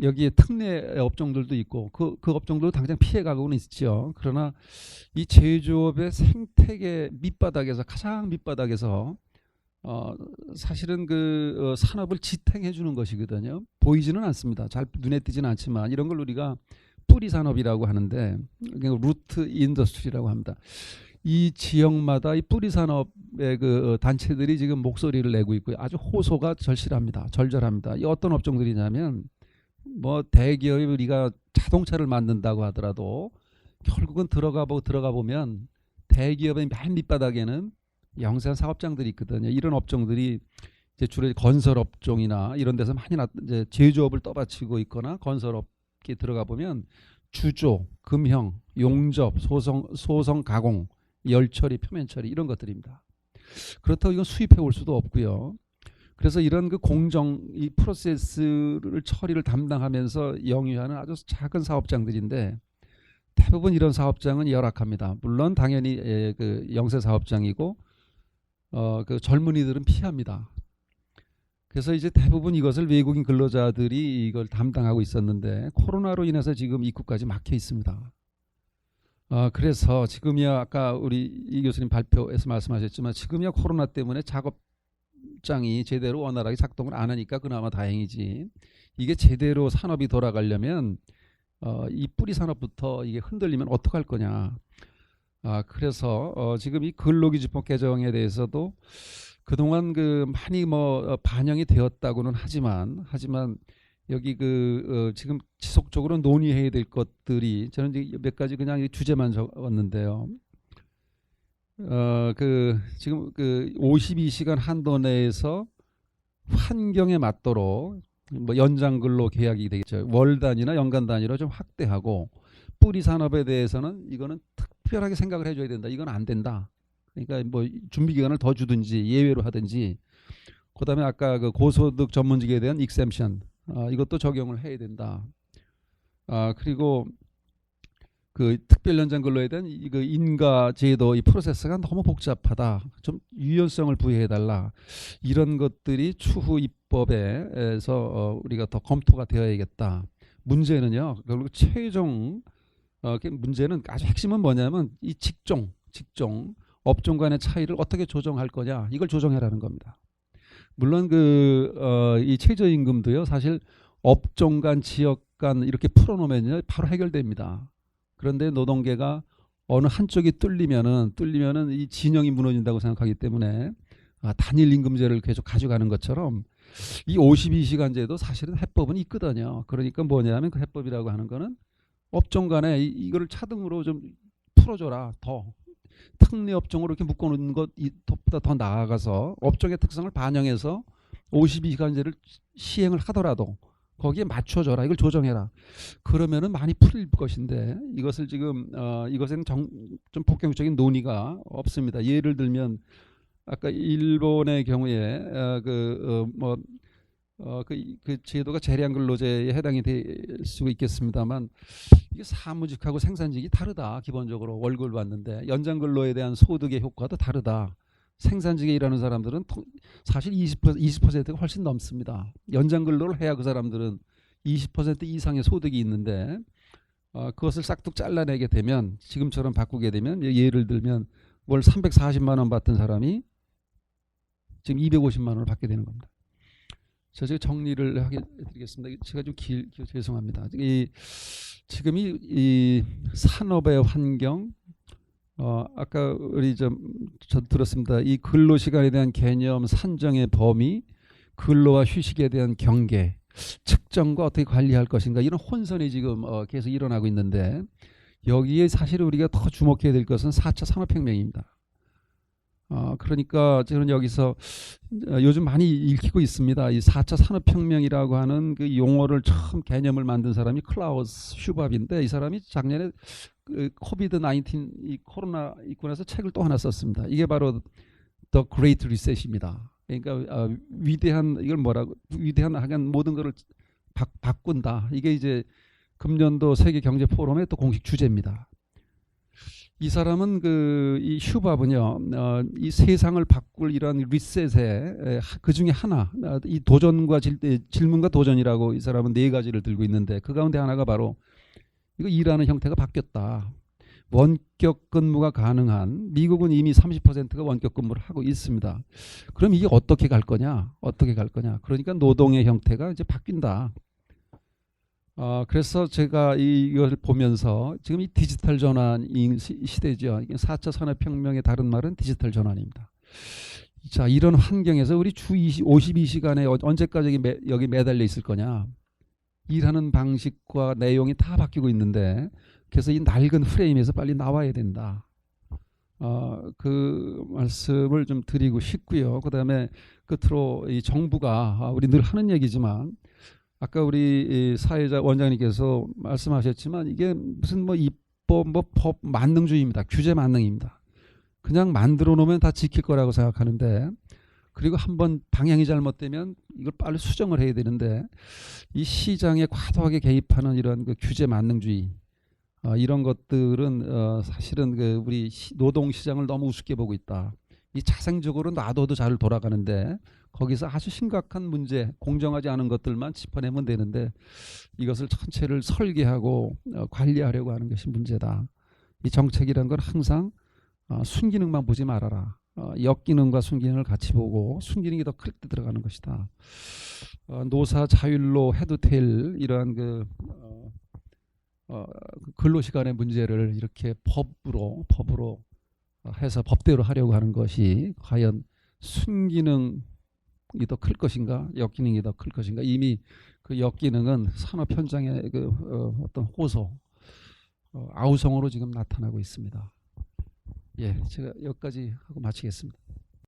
여기에 특례 업종들도 있고 그 업종들도 당장 피해가고는 있죠. 그러나 이 제조업의 생태계 밑바닥에서 가장 밑바닥에서 사실은 산업을 지탱해 주는 것이거든요. 보이지는 않습니다. 잘 눈에 띄지는 않지만 이런 걸 우리가 뿌리 산업이라고 하는데 루트 인더스트리라고 합니다. 이 지역마다 이 뿌리 산업의 단체들이 지금 목소리를 내고 있고요. 아주 호소가 절절합니다. 이 어떤 업종들이냐면 뭐 대기업이 우리가 자동차를 만든다고 하더라도 결국은 들어가 보면 대기업의 맨 밑바닥에는 영세 사업장들이 있거든요. 이런 업종들이 이제 주로 건설 업종이나 이런 데서 많이 이제 제조업을 떠받치고 있거나 건설업계 들어가 보면 주조, 금형, 용접, 소성 가공, 열처리, 표면 처리 이런 것들입니다. 그렇다고 이건 수입해 올 수도 없고요. 그래서 이런 이 프로세스를 처리를 담당하면서 영위하는 아주 작은 사업장들인데 대부분 이런 사업장은 열악합니다. 물론 당연히 영세 사업장이고 젊은이들은 피합니다. 그래서 이제 대부분 이것을 외국인 근로자들이 이걸 담당하고 있었는데 코로나로 인해서 지금 입구까지 막혀 있습니다. 그래서 지금이야 아까 우리 이 교수님 발표에서 말씀하셨지만 지금이야 코로나 때문에 작업장이 제대로 원활하게 작동을 안 하니까 그나마 다행이지. 이게 제대로 산업이 돌아가려면 이 뿌리 산업부터 이게 흔들리면 어떡할 거냐. 그래서 지금 이 근로기준법 개정에 대해서도 그동안 많이 반영이 되었다고는 하지만 여기 지금 지속적으로 논의해야 될 것들이 저는 이제 몇 가지 그냥 주제만 적었는데요. 지금 52시간 한도 내에서 환경에 맞도록 연장 근로 계약이 되겠죠. 월 단위나 연간 단위로 좀 확대하고 뿌리 산업에 대해서는 이거는 특별하게 생각을 해줘야 된다. 이건 안 된다. 그러니까 준비 기간을 더 주든지 예외로 하든지. 그다음에 아까 고소득 전문직에 대한 익셈션 이것도 적용을 해야 된다. 그리고 특별 연장 근로에 대한 인가 제도 이 프로세스가 너무 복잡하다. 좀 유연성을 부여해 달라. 이런 것들이 추후 입법에서 우리가 더 검토가 되어야겠다. 문제는요. 결국 최종 문제는 아주 핵심은 뭐냐면 이 직종 업종 간의 차이를 어떻게 조정할 거냐. 이걸 조정해라는 겁니다. 물론 이 최저임금도요. 사실 업종 간 지역 간 이렇게 풀어놓으면요. 바로 해결됩니다. 그런데 노동계가 어느 한쪽이 뚫리면은 이 진영이 무너진다고 생각하기 때문에 단일 임금제를 계속 가져가는 것처럼 이 52시간제도 사실은 해법은 있거든요. 그러니까 뭐냐면 그 해법이라고 하는 거는 업종 간에 이거를 차등으로 좀 풀어줘라. 더 특례 업종으로 이렇게 묶어놓는 것보다 더 나아가서 업종의 특성을 반영해서 52시간제를 시행을 하더라도 거기에 맞춰줘라. 이걸 조정해라. 그러면은 많이 풀릴 것인데 이것을 지금 이것에는 좀 폭격적인 논의가 없습니다. 예를 들면 아까 일본의 경우에 그 제도가 재량 근로제에 해당이 될 수 있겠습니다만 이게 사무직하고 생산직이 다르다. 기본적으로 월급을 받는데 연장 근로에 대한 소득의 효과도 다르다. 생산직에 일하는 사람들은 사실 20%가 훨씬 넘습니다. 연장 근로를 해야 그 사람들은 20% 이상의 소득이 있는데 그것을 싹둑 잘라내게 되면 지금처럼 바꾸게 되면 예를 들면 월 340만 원 받던 사람이 지금 250만 원을 받게 되는 겁니다. 제가 정리를 해드리겠습니다. 제가 좀 죄송합니다. 지금 이 산업의 환경, 아까 우리 저 들었습니다. 이 근로 시간에 대한 개념, 산정의 범위, 근로와 휴식에 대한 경계, 측정과 어떻게 관리할 것인가 이런 혼선이 지금 계속 일어나고 있는데 여기에 사실 우리가 더 주목해야 될 것은 4차 산업혁명입니다. 그러니까 저는 여기서 요즘 많이 읽히고 있습니다. 이 4차 산업혁명이라고 하는 그 용어를 처음 개념을 만든 사람이 클라우스 슈밥인데 이 사람이 작년에 코비드-19 이 코로나 있고 나서 책을 또 하나 썼습니다. 이게 바로 The Great Reset입니다. 그러니까 위대한 이걸 뭐라고 위대한 하여간 모든 것을 바꾼다. 이게 이제 금년도 세계 경제 포럼의 또 공식 주제입니다. 이 사람은 이 슈밥은요, 이 세상을 바꿀 이런 리셋에 그 중에 하나, 이 도전과 질문과 도전이라고 이 사람은 4가지를 들고 있는데 그 가운데 하나가 바로 이거 일하는 형태가 바뀌었다. 원격 근무가 가능한 미국은 이미 30%가 원격 근무를 하고 있습니다. 그럼 이게 어떻게 갈 거냐? 어떻게 갈 거냐? 그러니까 노동의 형태가 이제 바뀐다. 그래서 제가 이걸 보면서 지금 이 디지털 전환 시대죠. 4차 산업혁명의 다른 말은 디지털 전환입니다. 자, 이런 환경에서 우리 주 52시간에 언제까지 여기 매달려 있을 거냐? 일하는 방식과 내용이 다 바뀌고 있는데 그래서 이 낡은 프레임에서 빨리 나와야 된다. 그 말씀을 좀 드리고 싶고요. 그다음에 끝으로 이 정부가 우리 늘 하는 얘기지만 아까 우리 사회자 원장님께서 말씀하셨지만 이게 무슨 뭐 입법 뭐 법 만능주의입니다. 규제 만능입니다. 그냥 만들어 놓으면 다 지킬 거라고 생각하는데 그리고 한번 방향이 잘못되면 이걸 빨리 수정을 해야 되는데 이 시장에 과도하게 개입하는 이런 그 규제 만능주의 이런 것들은 사실은 그 우리 노동 시장을 너무 우습게 보고 있다. 이 자생적으로 놔둬도 잘 돌아가는데 거기서 아주 심각한 문제, 공정하지 않은 것들만 짚어내면 되는데 이것을 전체를 설계하고 관리하려고 하는 것이 문제다. 이 정책이라는 건 항상 순기능만 보지 말아라. 역기능과 순기능을 같이 보고 순기능이 더 클 때 들어가는 것이다. 노사 자율로 해도 될 이러한 근로시간의 문제를 이렇게 법으로 해서 법대로 하려고 하는 것이 과연 순기능이 더 클 것인가 역기능이 더 클 것인가. 이미 그 역기능은 산업 현장의 어떤 호소 아우성으로 지금 나타나고 있습니다. 예, 제가 여기까지 하고 마치겠습니다.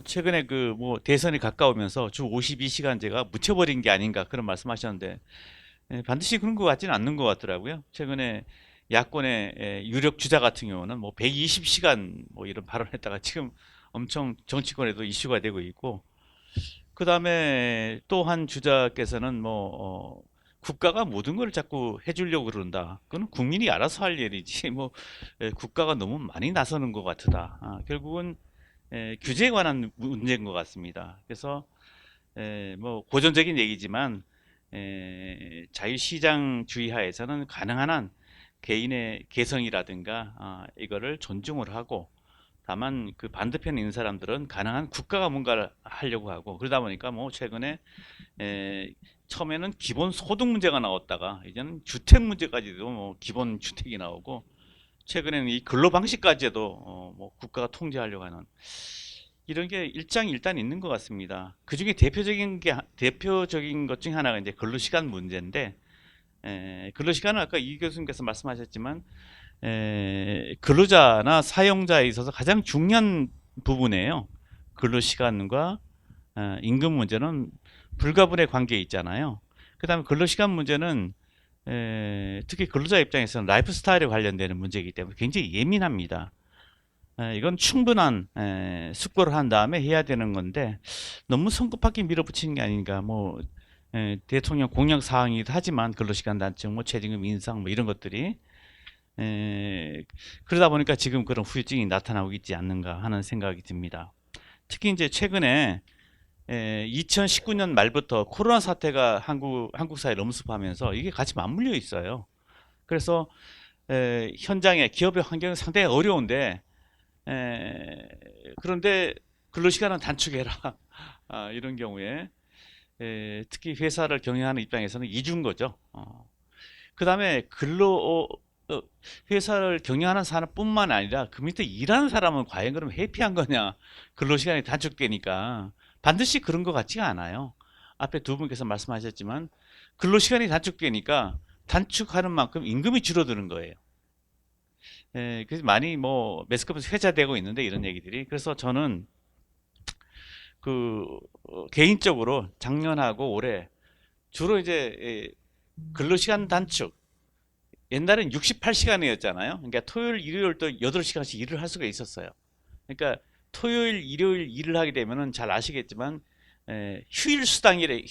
최근에 그 뭐 대선이 가까우면서 주 52시간제가 묻혀버린 게 아닌가 그런 말씀하셨는데 반드시 그런 것 같지는 않는 것 같더라고요. 최근에 야권의 유력 주자 같은 경우는 뭐 120시간 뭐 이런 발언을 했다가 지금 엄청 정치권에도 이슈가 되고 있고, 그 다음에 또 한 주자께서는 뭐 국가가 모든 걸 자꾸 해주려고 그런다. 그건 국민이 알아서 할 일이지 뭐 국가가 너무 많이 나서는 것 같다. 결국은 규제에 관한 문제인 것 같습니다. 그래서 뭐 고전적인 얘기지만 자유시장주의 하에서는 가능한 한 개인의 개성이라든가 이거를 존중을 하고, 다만 그 반대편에 있는 사람들은 가능한 국가가 뭔가를 하려고 하고, 그러다 보니까 뭐 최근에 처음에는 기본 소득 문제가 나왔다가 이제는 주택 문제까지도 뭐 기본 주택이 나오고 최근에는 이 근로 방식까지도 뭐 국가가 통제하려고 하는 이런 게 일장일단 있는 것 같습니다. 그 중에 대표적인 것 중 하나가 이제 근로시간 문제인데, 근로시간은 아까 이 교수님께서 말씀하셨지만, 근로자나 사용자에 있어서 가장 중요한 부분이에요. 근로시간과 임금 문제는 불가분의 관계에 있잖아요. 그 다음에 근로시간 문제는 특히 근로자 입장에서는 라이프 스타일에 관련되는 문제이기 때문에 굉장히 예민합니다. 이건 충분한 숙고를 한 다음에 해야 되는 건데 너무 성급하게 밀어붙이는 게 아닌가. 뭐 대통령 공약 사항이기도 하지만 근로시간 단축, 뭐 최저임금 인상, 뭐 이런 것들이 그러다 보니까 지금 그런 후유증이 나타나고 있지 않는가 하는 생각이 듭니다. 특히 이제 최근에 2019년 말부터 코로나 사태가 한국 사회를 엄습하면서 이게 같이 맞물려 있어요. 그래서 현장에 기업의 환경은 상당히 어려운데 그런데 근로시간은 단축해라. 이런 경우에 특히 회사를 경영하는 입장에서는 이중 거죠. 그 다음에 회사를 경영하는 사람뿐만 아니라 그 밑에 일하는 사람은 과연 그럼 해피한 거냐? 근로시간이 단축되니까 반드시 그런 것 같지가 않아요. 앞에 두 분께서 말씀하셨지만 근로시간이 단축되니까 단축하는 만큼 임금이 줄어드는 거예요. 그래서 많이 뭐 매스컴에서 회자되고 있는데 이런 얘기들이. 그래서 저는 개인적으로 작년하고 올해 주로 이제 근로시간 단축, 옛날엔 68시간이었잖아요. 그러니까 토요일, 일요일도 8시간씩 일을 할 수가 있었어요. 그러니까 토요일, 일요일 일을 하게 되면은 잘 아시겠지만 휴일 수당이라는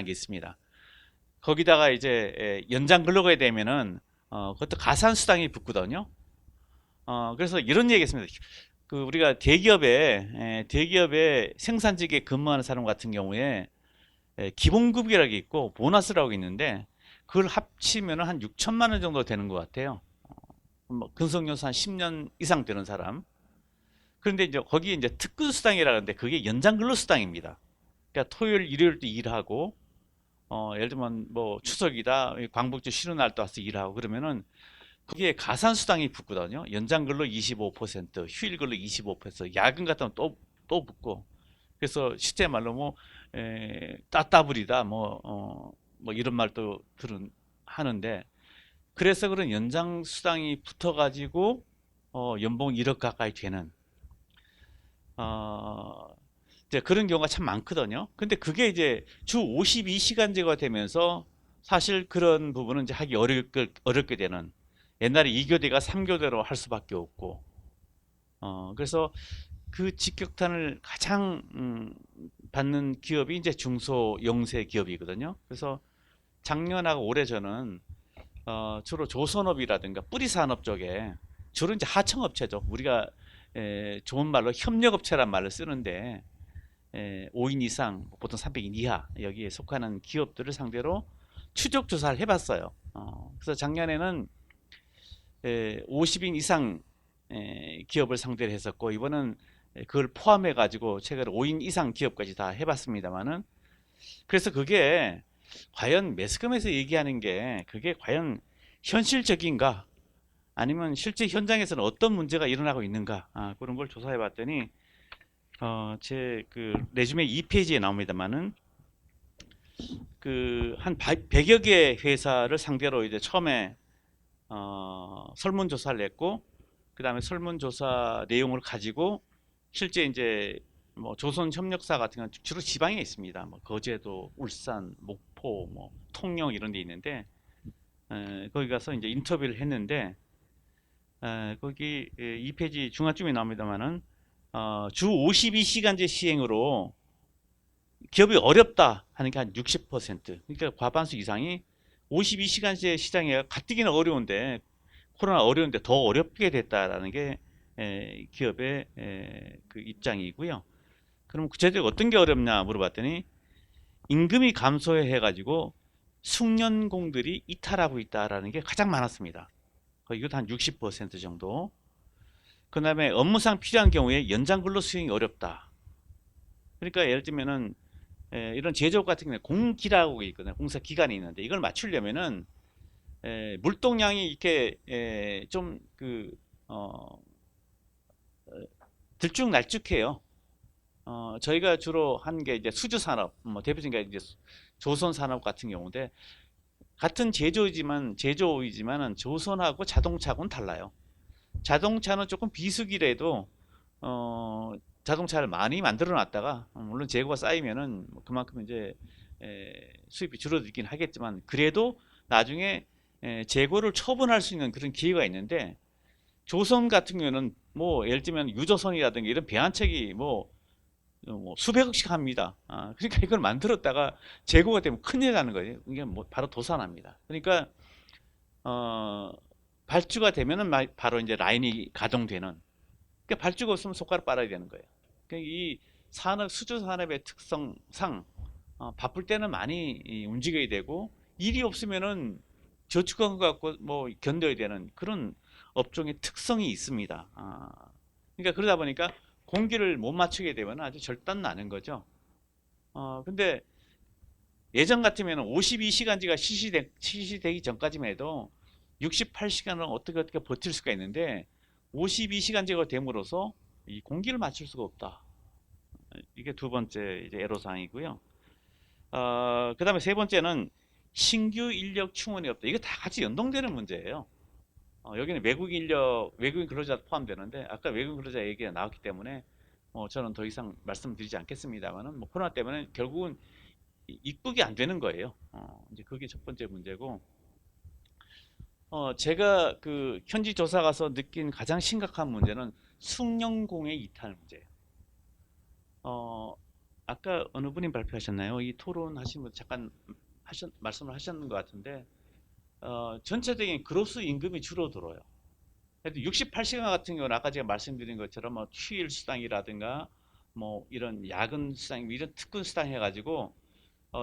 게 있습니다. 거기다가 이제 연장 근로가 되면은 그것도 가산 수당이 붙거든요. 그래서 이런 얘기했습니다. 우리가 대기업에 생산직에 근무하는 사람 같은 경우에 기본급이라고 게 있고 보너스라고 있는데 그걸 합치면 한 6천만 원 정도 되는 것 같아요. 뭐 근속연수 한 10년 이상 되는 사람. 그런데 이제 거기에 이제 특근수당이라고 하는데 그게 연장근로수당입니다. 그러니까 토요일, 일요일도 일하고 예를 들면 뭐 추석이다, 광복절 쉬는 날도 와서 일하고 그러면은 거기에 가산수당이 붙거든요. 연장근로 25%, 휴일근로 25%, 야근 같은 건 또 붙고. 그래서 실제 말로 뭐 따따블이다 뭐 이런 말도 하는데 그래서 그런 연장 수당이 붙어 가지고 연봉 1억 가까이 되는 이제 그런 경우가 참 많거든요. 근데 그게 이제 주 52시간제가 되면서 사실 그런 부분은 이제 하기 어렵게 되는, 옛날에 2교대가 3교대로 할 수밖에 없고 그래서 그 직격탄을 가장 받는 기업이 이제 중소 영세 기업이거든요. 그래서 작년하고 올해 저는 주로 조선업이라든가 뿌리산업 쪽에 주로 이제 하청업체죠. 우리가 좋은 말로 협력업체란 말을 쓰는데 5인 이상, 보통 300인 이하 여기에 속하는 기업들을 상대로 추적 조사를 해봤어요. 그래서 작년에는 50인 이상 기업을 상대로 했었고 이번은 그걸 포함해 가지고 최근 5인 이상 기업까지 다 해봤습니다만은, 그래서 그게 과연 매스컴에서 얘기하는 게 그게 과연 현실적인가 아니면 실제 현장에서는 어떤 문제가 일어나고 있는가, 그런 걸 조사해 봤더니 제 레주메 2페이지에 나옵니다만은 한 100여 개 회사를 상대로 이제 처음에 설문조사를 냈고 그 다음에 설문조사 내용을 가지고 실제 이제 뭐 조선협력사 같은 건 주로 지방에 있습니다. 뭐 거제도, 울산, 목포, 뭐 통영 이런 데 있는데 거기 가서 이제 인터뷰를 했는데 거기 2페이지 중간쯤에 나옵니다만은 주 52시간제 시행으로 기업이 어렵다 하는 게 한 60%, 그러니까 과반수 이상이 52시간제 시장에 가뜩이나 어려운데 코로나 어려운데 더 어렵게 됐다라는 게 기업의 그 입장이고요. 그럼 구체적으로 어떤 게 어렵냐 물어봤더니 임금이 감소해 가지고 숙련공들이 이탈하고 있다라는 게 가장 많았습니다. 이것도 한 60% 정도. 그 다음에 업무상 필요한 경우에 연장 근로 수행이 어렵다. 그러니까 예를 들면은 이런 제조업 같은 경우에 공기라고 있거든요. 공사 기간이 있는데 이걸 맞추려면은 물동량이 이렇게 좀 들쭉날쭉해요. 저희가 주로 한 게 이제 수주 산업, 뭐 대표적인 게 이제 조선 산업 같은 경우인데 같은 제조이지만은 조선하고 자동차하고는 달라요. 자동차는 조금 비수기라도 자동차를 많이 만들어 놨다가 물론 재고가 쌓이면은 그만큼 이제 수입이 줄어들긴 하겠지만 그래도 나중에 재고를 처분할 수 있는 그런 기회가 있는데 조선 같은 경우는 뭐 예를 들면 유조선이라든가 이런 배한책이 뭐 수백억씩 합니다. 그러니까 이걸 만들었다가 재고가 되면 큰일 나는 거예요. 이게 뭐 바로 도산합니다. 그러니까 발주가 되면은 바로 이제 라인이 가동되는. 그러니까 발주가 없으면 손가락 빨아야 되는 거예요. 그러니까 이 수주 산업의 특성상 바쁠 때는 많이 움직여야 되고 일이 없으면은 저축한 것 갖고 뭐 견뎌야 되는 그런 업종의 특성이 있습니다. 그러니까 그러다 보니까 공기를 못 맞추게 되면 아주 절단 나는 거죠. 근데 예전 같으면 52시간제가 실시되기 전까지만 해도 68시간을 어떻게 버틸 수가 있는데 52시간제가 됨으로써 이 공기를 맞출 수가 없다. 이게 두 번째 이제 애로사항이고요. 그 다음에 세 번째는 신규 인력 충원이 없다. 이거 다 같이 연동되는 문제예요. 여기는 외국인 근로자 포함되는데 아까 외국인 근로자 얘기가 나왔기 때문에 저는 더 이상 말씀드리지 않겠습니다만은 뭐 코로나 때문에 결국은 입국이 안 되는 거예요. 이제 그게 첫 번째 문제고, 제가 그 현지 조사 가서 느낀 가장 심각한 문제는 숙련공의 이탈 문제예요. 아까 어느 분이 발표하셨나요? 이 토론하신 분 잠깐 말씀을 하셨는 것 같은데, 전체적인 그로스 임금이 줄어들어요. 68시간 같은 경우는 아까 제가 말씀드린 것처럼 뭐 휴일 수당이라든가 뭐 이런 야근 수당, 이런 특근 수당 해가지고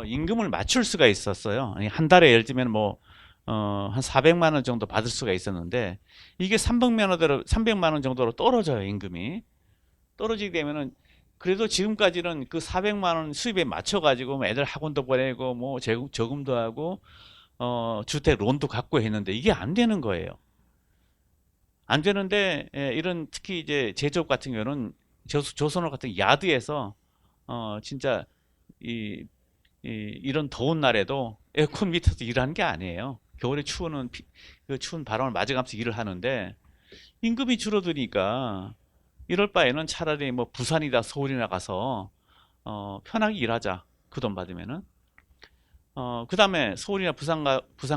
임금을 맞출 수가 있었어요. 한 달에 예를 들면 뭐 한 400만 원 정도 받을 수가 있었는데 이게 300만 원 정도로 떨어져요. 임금이 떨어지게 되면은 그래도 지금까지는 그 400만 원 수입에 맞춰 가지고 애들 학원도 보내고 뭐 저금도 하고 주택 론도 갖고 했는데 이게 안 되는 거예요. 안 되는데 이런 특히 이제 제조업 같은 경우는 조선업 같은 야드에서 진짜 이런 더운 날에도 에어컨 밑에서 일하는 게 아니에요. 겨울에 그 추운 바람을 맞아가면서 일을 하는데 임금이 줄어드니까 이럴 바에는 차라리 뭐 부산이다 서울이나 가서 편하게 일하자. 그 돈 받으면은. 그 다음에 서울이나 부산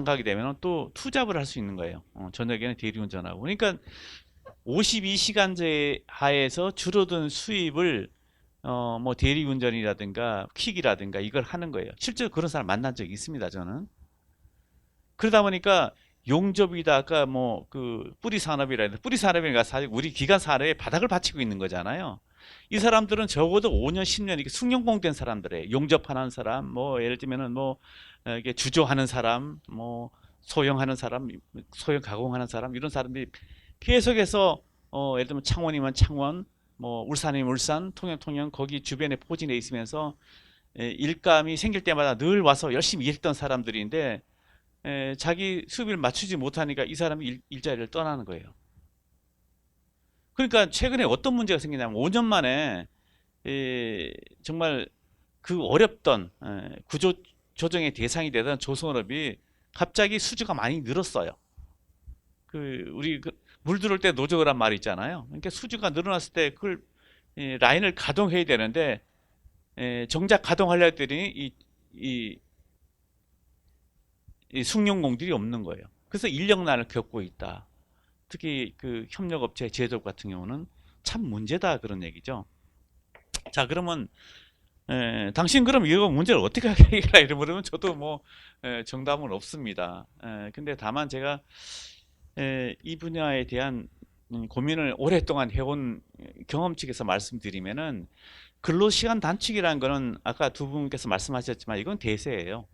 가게 되면 또 투잡을 할 수 있는 거예요. 저녁에는 대리운전하고. 그러니까 52시간제 하에서 줄어든 수입을 뭐 대리운전이라든가 퀵이라든가 이걸 하는 거예요. 실제로 그런 사람 만난 적이 있습니다. 저는. 그러다 보니까 용접이다 아까 뭐 그 뿌리 산업이라 했는데 뿌리 산업이니까 사실 우리 기간 산업에 바닥을 받치고 있는 거잖아요. 이 사람들은 적어도 5년, 10년 이렇게 숙련공 된 사람들이에요. 용접하는 사람, 뭐 예를 들면은 뭐 이게 주조하는 사람, 뭐 소형하는 사람, 소형 가공하는 사람 이런 사람들이 계속해서 예를 들면 창원이면 창원, 뭐 울산이면 울산, 통영 거기 주변에 포진해 있으면서 일감이 생길 때마다 늘 와서 열심히 일했던 사람들인데 자기 수입을 맞추지 못하니까 이 사람이 일자리를 떠나는 거예요. 그러니까 최근에 어떤 문제가 생기냐면 5년 만에 정말 그 어렵던 구조 조정의 대상이 되던 조선업이 갑자기 수주가 많이 늘었어요. 우리 물 들어올 때 노조란 말이 있잖아요. 그러니까 수주가 늘어났을 때 그걸 라인을 가동해야 되는데 정작 가동하려 했더니 이 숙련공들이 없는 거예요. 그래서 인력난을 겪고 있다. 특히 그 협력업체 제조업 같은 경우는 참 문제다 그런 얘기죠. 자 그러면 당신 그럼 이거 문제를 어떻게 해결하라 이러 물으면 저도 뭐 정답은 없습니다. 근데 다만 제가 이 분야에 대한 고민을 오랫동안 해온 경험칙에서 말씀드리면은 근로시간 단축이라는 거는 아까 두 분께서 말씀하셨지만 이건 대세예요.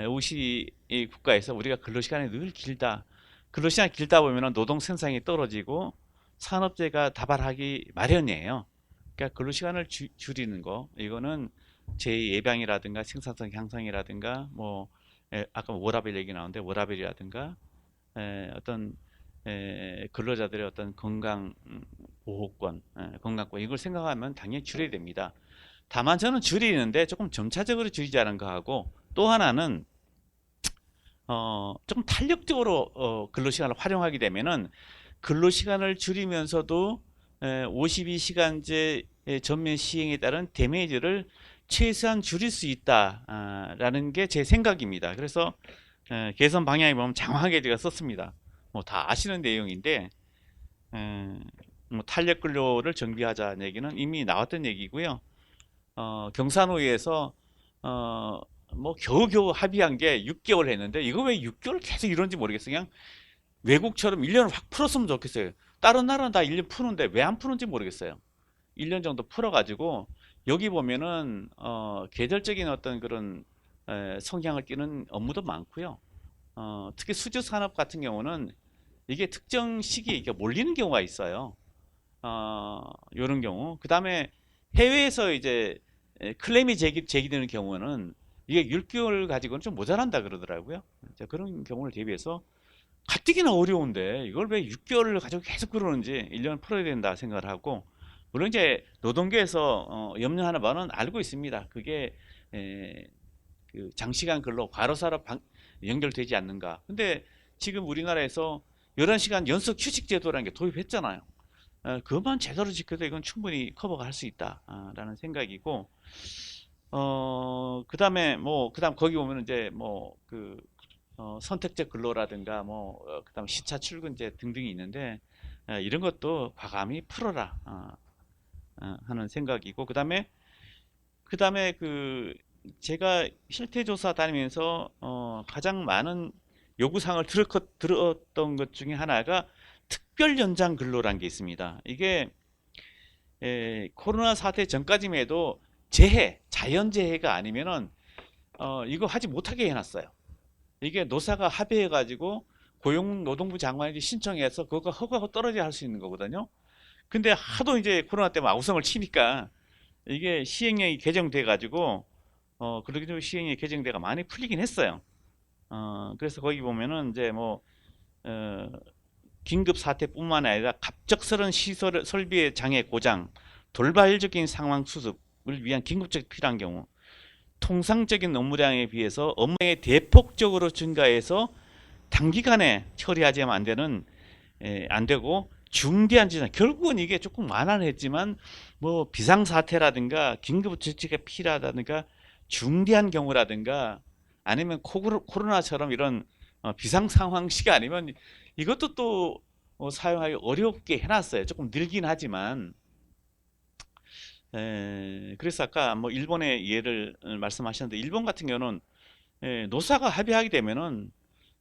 OECD 국가에서 우리가 근로시간이 늘 길다. 근로시간이 길다 보면 노동 생산이 떨어지고 산업재해가 다발하기 마련이에요. 그러니까 근로시간을 줄이는 거 이거는 재예방이라든가 생산성 향상이라든가 뭐 아까 워라밸 얘기 나오는데 워라밸이라든가 어떤 근로자들의 어떤 건강 보호권, 건강권 이걸 생각하면 당연히 줄여야 됩니다. 다만 저는 줄이는데 조금 점차적으로 줄이자는 거하고 또 하나는 조금 탄력적으로 근로시간을 활용하게 되면은 근로시간을 줄이면서도 52시간제 전면 시행에 따른 데미지를 최소한 줄일 수 있다라는 게 제 생각입니다. 그래서 개선 방향에 보면 장황하게 제가 썼습니다. 뭐 다 아시는 내용인데 뭐 탄력 근로를 정비하자는 얘기는 이미 나왔던 얘기고요. 경산호위에서 뭐 겨우겨우 합의한 게 6개월 했는데 이거 왜 6개월 계속 이런지 모르겠어요. 그냥 외국처럼 1년을 확 풀었으면 좋겠어요. 다른 나라는 다 1년 푸는데 왜 안 푸는지 모르겠어요. 1년 정도 풀어가지고 여기 보면은 계절적인 어떤 그런 성향을 띠는 업무도 많고요. 특히 수주 산업 같은 경우는 이게 특정 시기에 이게 몰리는 경우가 있어요. 이런 경우. 그 다음에 해외에서 이제 클레임이 제기되는 경우는 이게 6개월 가지고는 좀 모자란다 그러더라고요. 그런 경우를 대비해서 가뜩이나 어려운데 이걸 왜 6개월을 가지고 계속 그러는지 1년 풀어야 된다 생각을 하고, 물론 이제 노동계에서 염려하는 바는 알고 있습니다. 그게 그 장시간 근로 과로사로 연결되지 않는가. 근데 지금 우리나라에서 11시간 연속 휴식 제도라는 게 도입했잖아요. 그것만 제대로 지켜도 이건 충분히 커버가 할 수 있다라는 생각이고, 그다음에 뭐 그다음 거기 보면 이제 뭐 그 선택적 근로라든가 뭐 그다음 시차 출근제 등등이 있는데 이런 것도 과감히 풀어라 하는 생각이고, 그다음에 그 제가 실태조사 다니면서 가장 많은 요구사항을 들었던 것 중에 하나가 특별 연장 근로라는 게 있습니다. 이게 코로나 사태 전까지만 해도 자연재해가 아니면은 이거 하지 못하게 해놨어요. 이게 노사가 합의해가지고 고용노동부 장관이 신청해서 그거 허가가 떨어져야 할 수 있는 거거든요. 근데 하도 이제 코로나 때문에 아우성을 치니까 이게 시행령이 개정돼가지고 그렇게 좀 시행령이 개정돼가 많이 풀리긴 했어요. 그래서 거기 보면은 이제 뭐 긴급 사태뿐만 아니라 갑작스런 시설 설비의 장애 고장, 돌발적인 상황 수습을 위한 긴급적 필요한 경우, 통상적인 업무량에 비해서 업무량이 대폭적으로 증가해서 단기간에 처리하지 안 되고 중대한 지장, 결국은 이게 조금 완화는 했지만 뭐 비상사태라든가 긴급 조치가 필요하다든가 중대한 경우라든가 아니면 코로나처럼 이런 비상 상황 시가 아니면 이것도 또 사용하기 어렵게 해놨어요. 조금 늘긴 하지만. 그래서 아까 뭐 일본의 예를 말씀하셨는데, 일본 같은 경우는 노사가 합의하게 되면은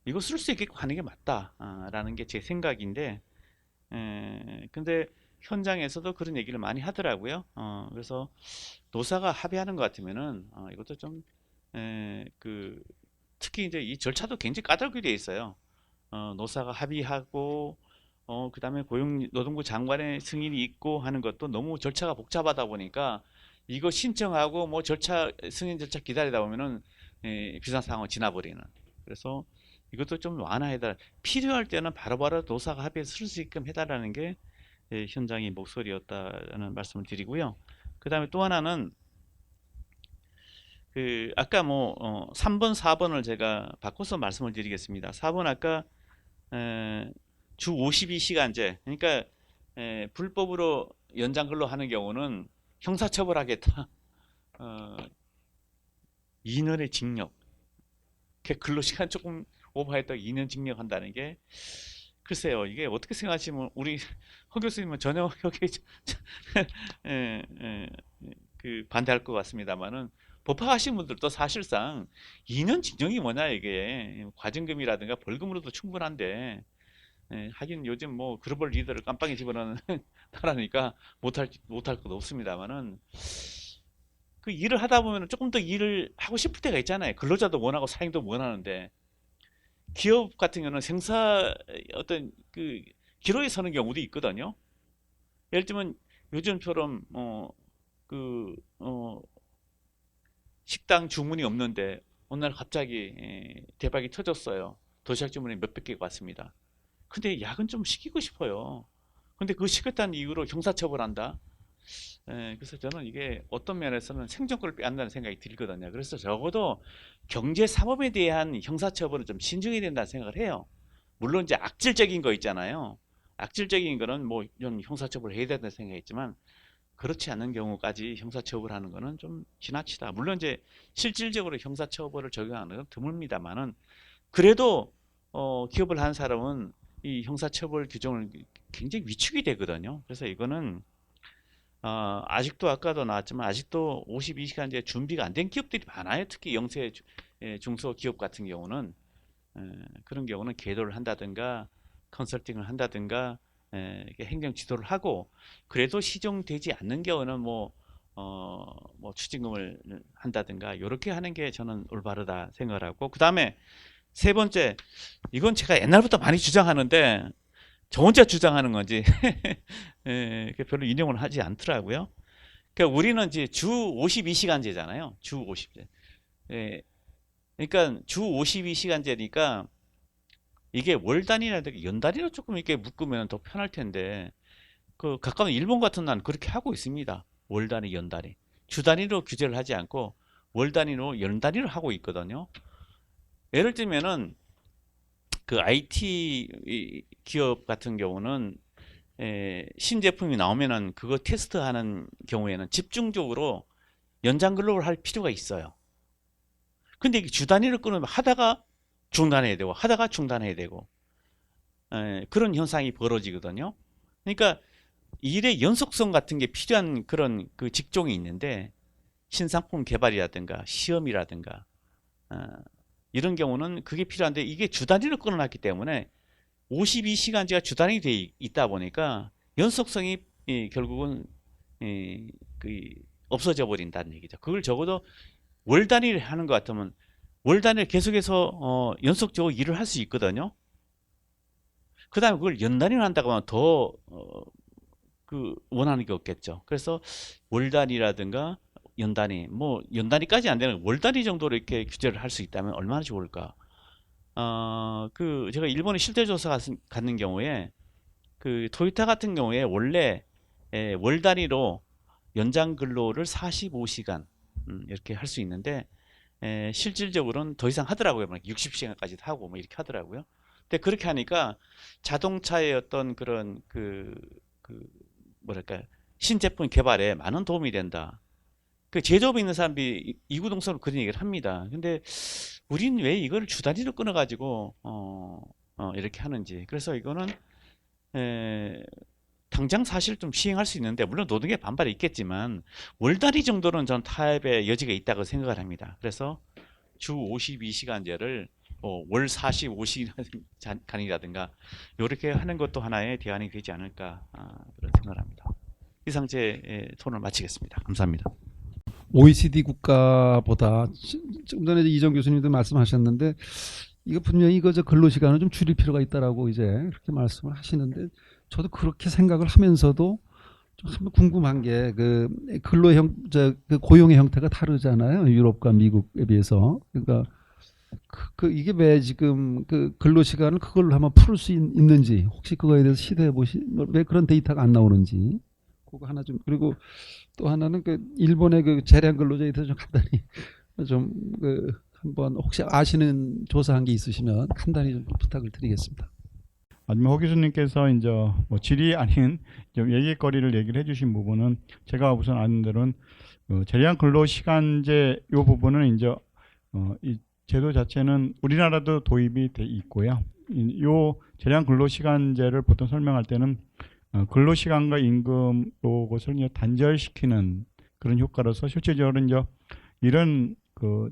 이거 쓸 수 있게 하는 게 맞다라는 게 제 생각인데, 근데 현장에서도 그런 얘기를 많이 하더라고요. 그래서 노사가 합의하는 것 같으면은 이것도 좀 특히 이제 이 절차도 굉장히 까다롭게 돼 있어요. 노사가 합의하고 그다음에 고용노동부 장관의 승인이 있고 하는 것도 너무 절차가 복잡하다 보니까 이거 신청하고 뭐 승인 절차 기다리다 보면은 비상 상황을 지나버리는. 그래서 이것도 좀 완화해달라. 필요할 때는 바로바로 노사가 합의해서 쓸 수 있게끔 해달라는 게 현장의 목소리였다는 말씀을 드리고요. 그다음에 또 하나는 아까 뭐 3번, 4번을 제가 바꿔서 말씀을 드리겠습니다. 4번 아까 주 52시간제, 그러니까 불법으로 연장 근로하는 경우는 형사처벌하겠다. 2년의 징역. 근로시간 조금 오버했다 2년 징역한다는 게, 글쎄요, 이게 어떻게 생각하시면 우리 허 교수님은 전혀 여기 반대할 것 같습니다만은, 법학하신 분들도 사실상 2년 징역이 뭐냐, 이게 과징금이라든가 벌금으로도 충분한데, 하긴 요즘 뭐 글로벌 리더를 깜빵에 집어넣는 나라니까 못할 것도 없습니다만은, 그 일을 하다 보면 조금 더 일을 하고 싶을 때가 있잖아요. 근로자도 원하고 사장도 원하는데, 기업 같은 경우는 어떤 기로에 서는 경우도 있거든요. 예를 들면 요즘처럼 식당 주문이 없는데 어느 날 갑자기 대박이 터졌어요. 도시락 주문이 몇백 개가 왔습니다. 근데 야근 좀 시키고 싶어요. 근데 그거 시켰다는 이유로 형사처벌한다. 그래서 저는 이게 어떤 면에서는 생존권을 빼앗는다는 생각이 들거든요. 그래서 적어도 경제 사범에 대한 형사처벌은 좀 신중해야 된다는 생각을 해요. 물론 이제 악질적인 거 있잖아요. 악질적인 거는 뭐 이런 형사처벌을 해야 된다는 생각이 있지만 그렇지 않은 경우까지 형사처벌하는 거는 좀 지나치다. 물론 이제 실질적으로 형사처벌을 적용하는 건 드뭅니다만은 그래도 기업을 하는 사람은 이 형사처벌 규정을 굉장히 위축이 되거든요. 그래서 이거는 아직도 아까도 나왔지만 아직도 52시간제 준비가 안 된 기업들이 많아요. 특히 영세 중소기업 같은 경우는 그런 경우는 계도를 한다든가 컨설팅을 한다든가 이렇게 행정 지도를 하고 그래도 시정되지 않는 경우는 뭐 추징금을 한다든가 이렇게 하는 게 저는 올바르다 생각을 하고 그 다음에 세 번째 이건 제가 옛날부터 많이 주장하는데 저 혼자 주장하는 건지 별로 인용을 하지 않더라고요. 그러니까 우리는 이제 주 52시간제잖아요. 주 50제. 그러니까 주 52시간제니까 이게 월 단위라든가 연 단위로 조금 이렇게 묶으면 더 편할 텐데 그 가까운 일본 같은 나라는 그렇게 하고 있습니다. 월 단위, 연 단위. 주 단위로 규제를 하지 않고 월 단위로 연 단위로 하고 있거든요. 예를 들면은 그 IT 기업 같은 경우는 신제품이 나오면은 그거 테스트하는 경우에는 집중적으로 연장 근로를 할 필요가 있어요. 근데 이게 주 단위로 끊으면 하다가 중단해야 되고 하다가 중단해야 되고 그런 현상이 벌어지거든요. 그러니까 일의 연속성 같은 게 필요한 그런 그 직종이 있는데 신상품 개발이라든가 시험이라든가 이런 경우는 그게 필요한데 이게 주 단위로 끊어놨기 때문에 52시간제가 주 단위 되어 있다 보니까 연속성이 결국은 없어져 버린다는 얘기죠. 그걸 적어도 월 단위를 하는 것 같으면 월 단위를 계속해서 연속적으로 일을 할 수 있거든요. 그 다음에 그걸 연 단위로 한다고 하면 더 원하는 게 없겠죠. 그래서 월 단위라든가 연 단위, 뭐 연 단위까지 안 되는 월 단위 정도로 이렇게 규제를 할 수 있다면 얼마나 좋을까. 제가 일본에 실태 조사 갔는 경우에 그 토요타 같은 경우에 원래 월 단위로 연장 근로를 45시간 이렇게 할 수 있는데 실질적으로는 더 이상 하더라고요. 60시간까지도 하고 뭐 이렇게 하더라고요. 근데 그렇게 하니까 자동차의 어떤 그런 뭐랄까 신제품 개발에 많은 도움이 된다. 그 제조업에 있는 사람들이 이구동성으로 그런 얘기를 합니다. 근데 우린 왜 이걸 주 단위로 끊어가지고 이렇게 하는지. 그래서 이거는 당장 사실 좀 시행할 수 있는데 물론 노동계 반발이 있겠지만 월 단위 정도는 전 타협의 여지가 있다고 생각을 합니다. 그래서 주 52시간제를 월 45시간이라든가 이렇게 하는 것도 하나의 대안이 되지 않을까 그런 생각을 합니다. 이상 제 토론을 마치겠습니다. 감사합니다. OECD 국가보다 조금 전에 이정 교수님도 말씀하셨는데 이거 분명히 저 근로 시간을 좀 줄일 필요가 있다라고 이제 그렇게 말씀을 하시는데 저도 그렇게 생각을 하면서도 좀 한번 궁금한 게 그 그 고용의 형태가 다르잖아요. 유럽과 미국에 비해서. 그러니까 이게 왜 지금 그 근로 시간을 그걸로 한번 풀 수 있는지 혹시 그거에 대해서 시도해 왜 그런 데이터가 안 나오는지 그거 하나 좀. 그리고 또 하나는 그 일본의 그 재량 근로자에 대해서 좀 간단히 좀 한번 혹시 아시는 조사한 게 있으시면 간단히 좀 부탁을 드리겠습니다. 아니면 허 교수님께서 이제 뭐 질이 아닌 좀 얘기거리를 얘기를 해주신 부분은 제가 우선 아는 대로는 재량 근로 시간제 이 부분은 이제 이 제도 자체는 우리나라도 도입이 돼 있고요. 이 재량 근로 시간제를 보통 설명할 때는 근로 시간과 임금 요것을 이제 단절시키는 그런 효과로서 실질적으로 이제 이런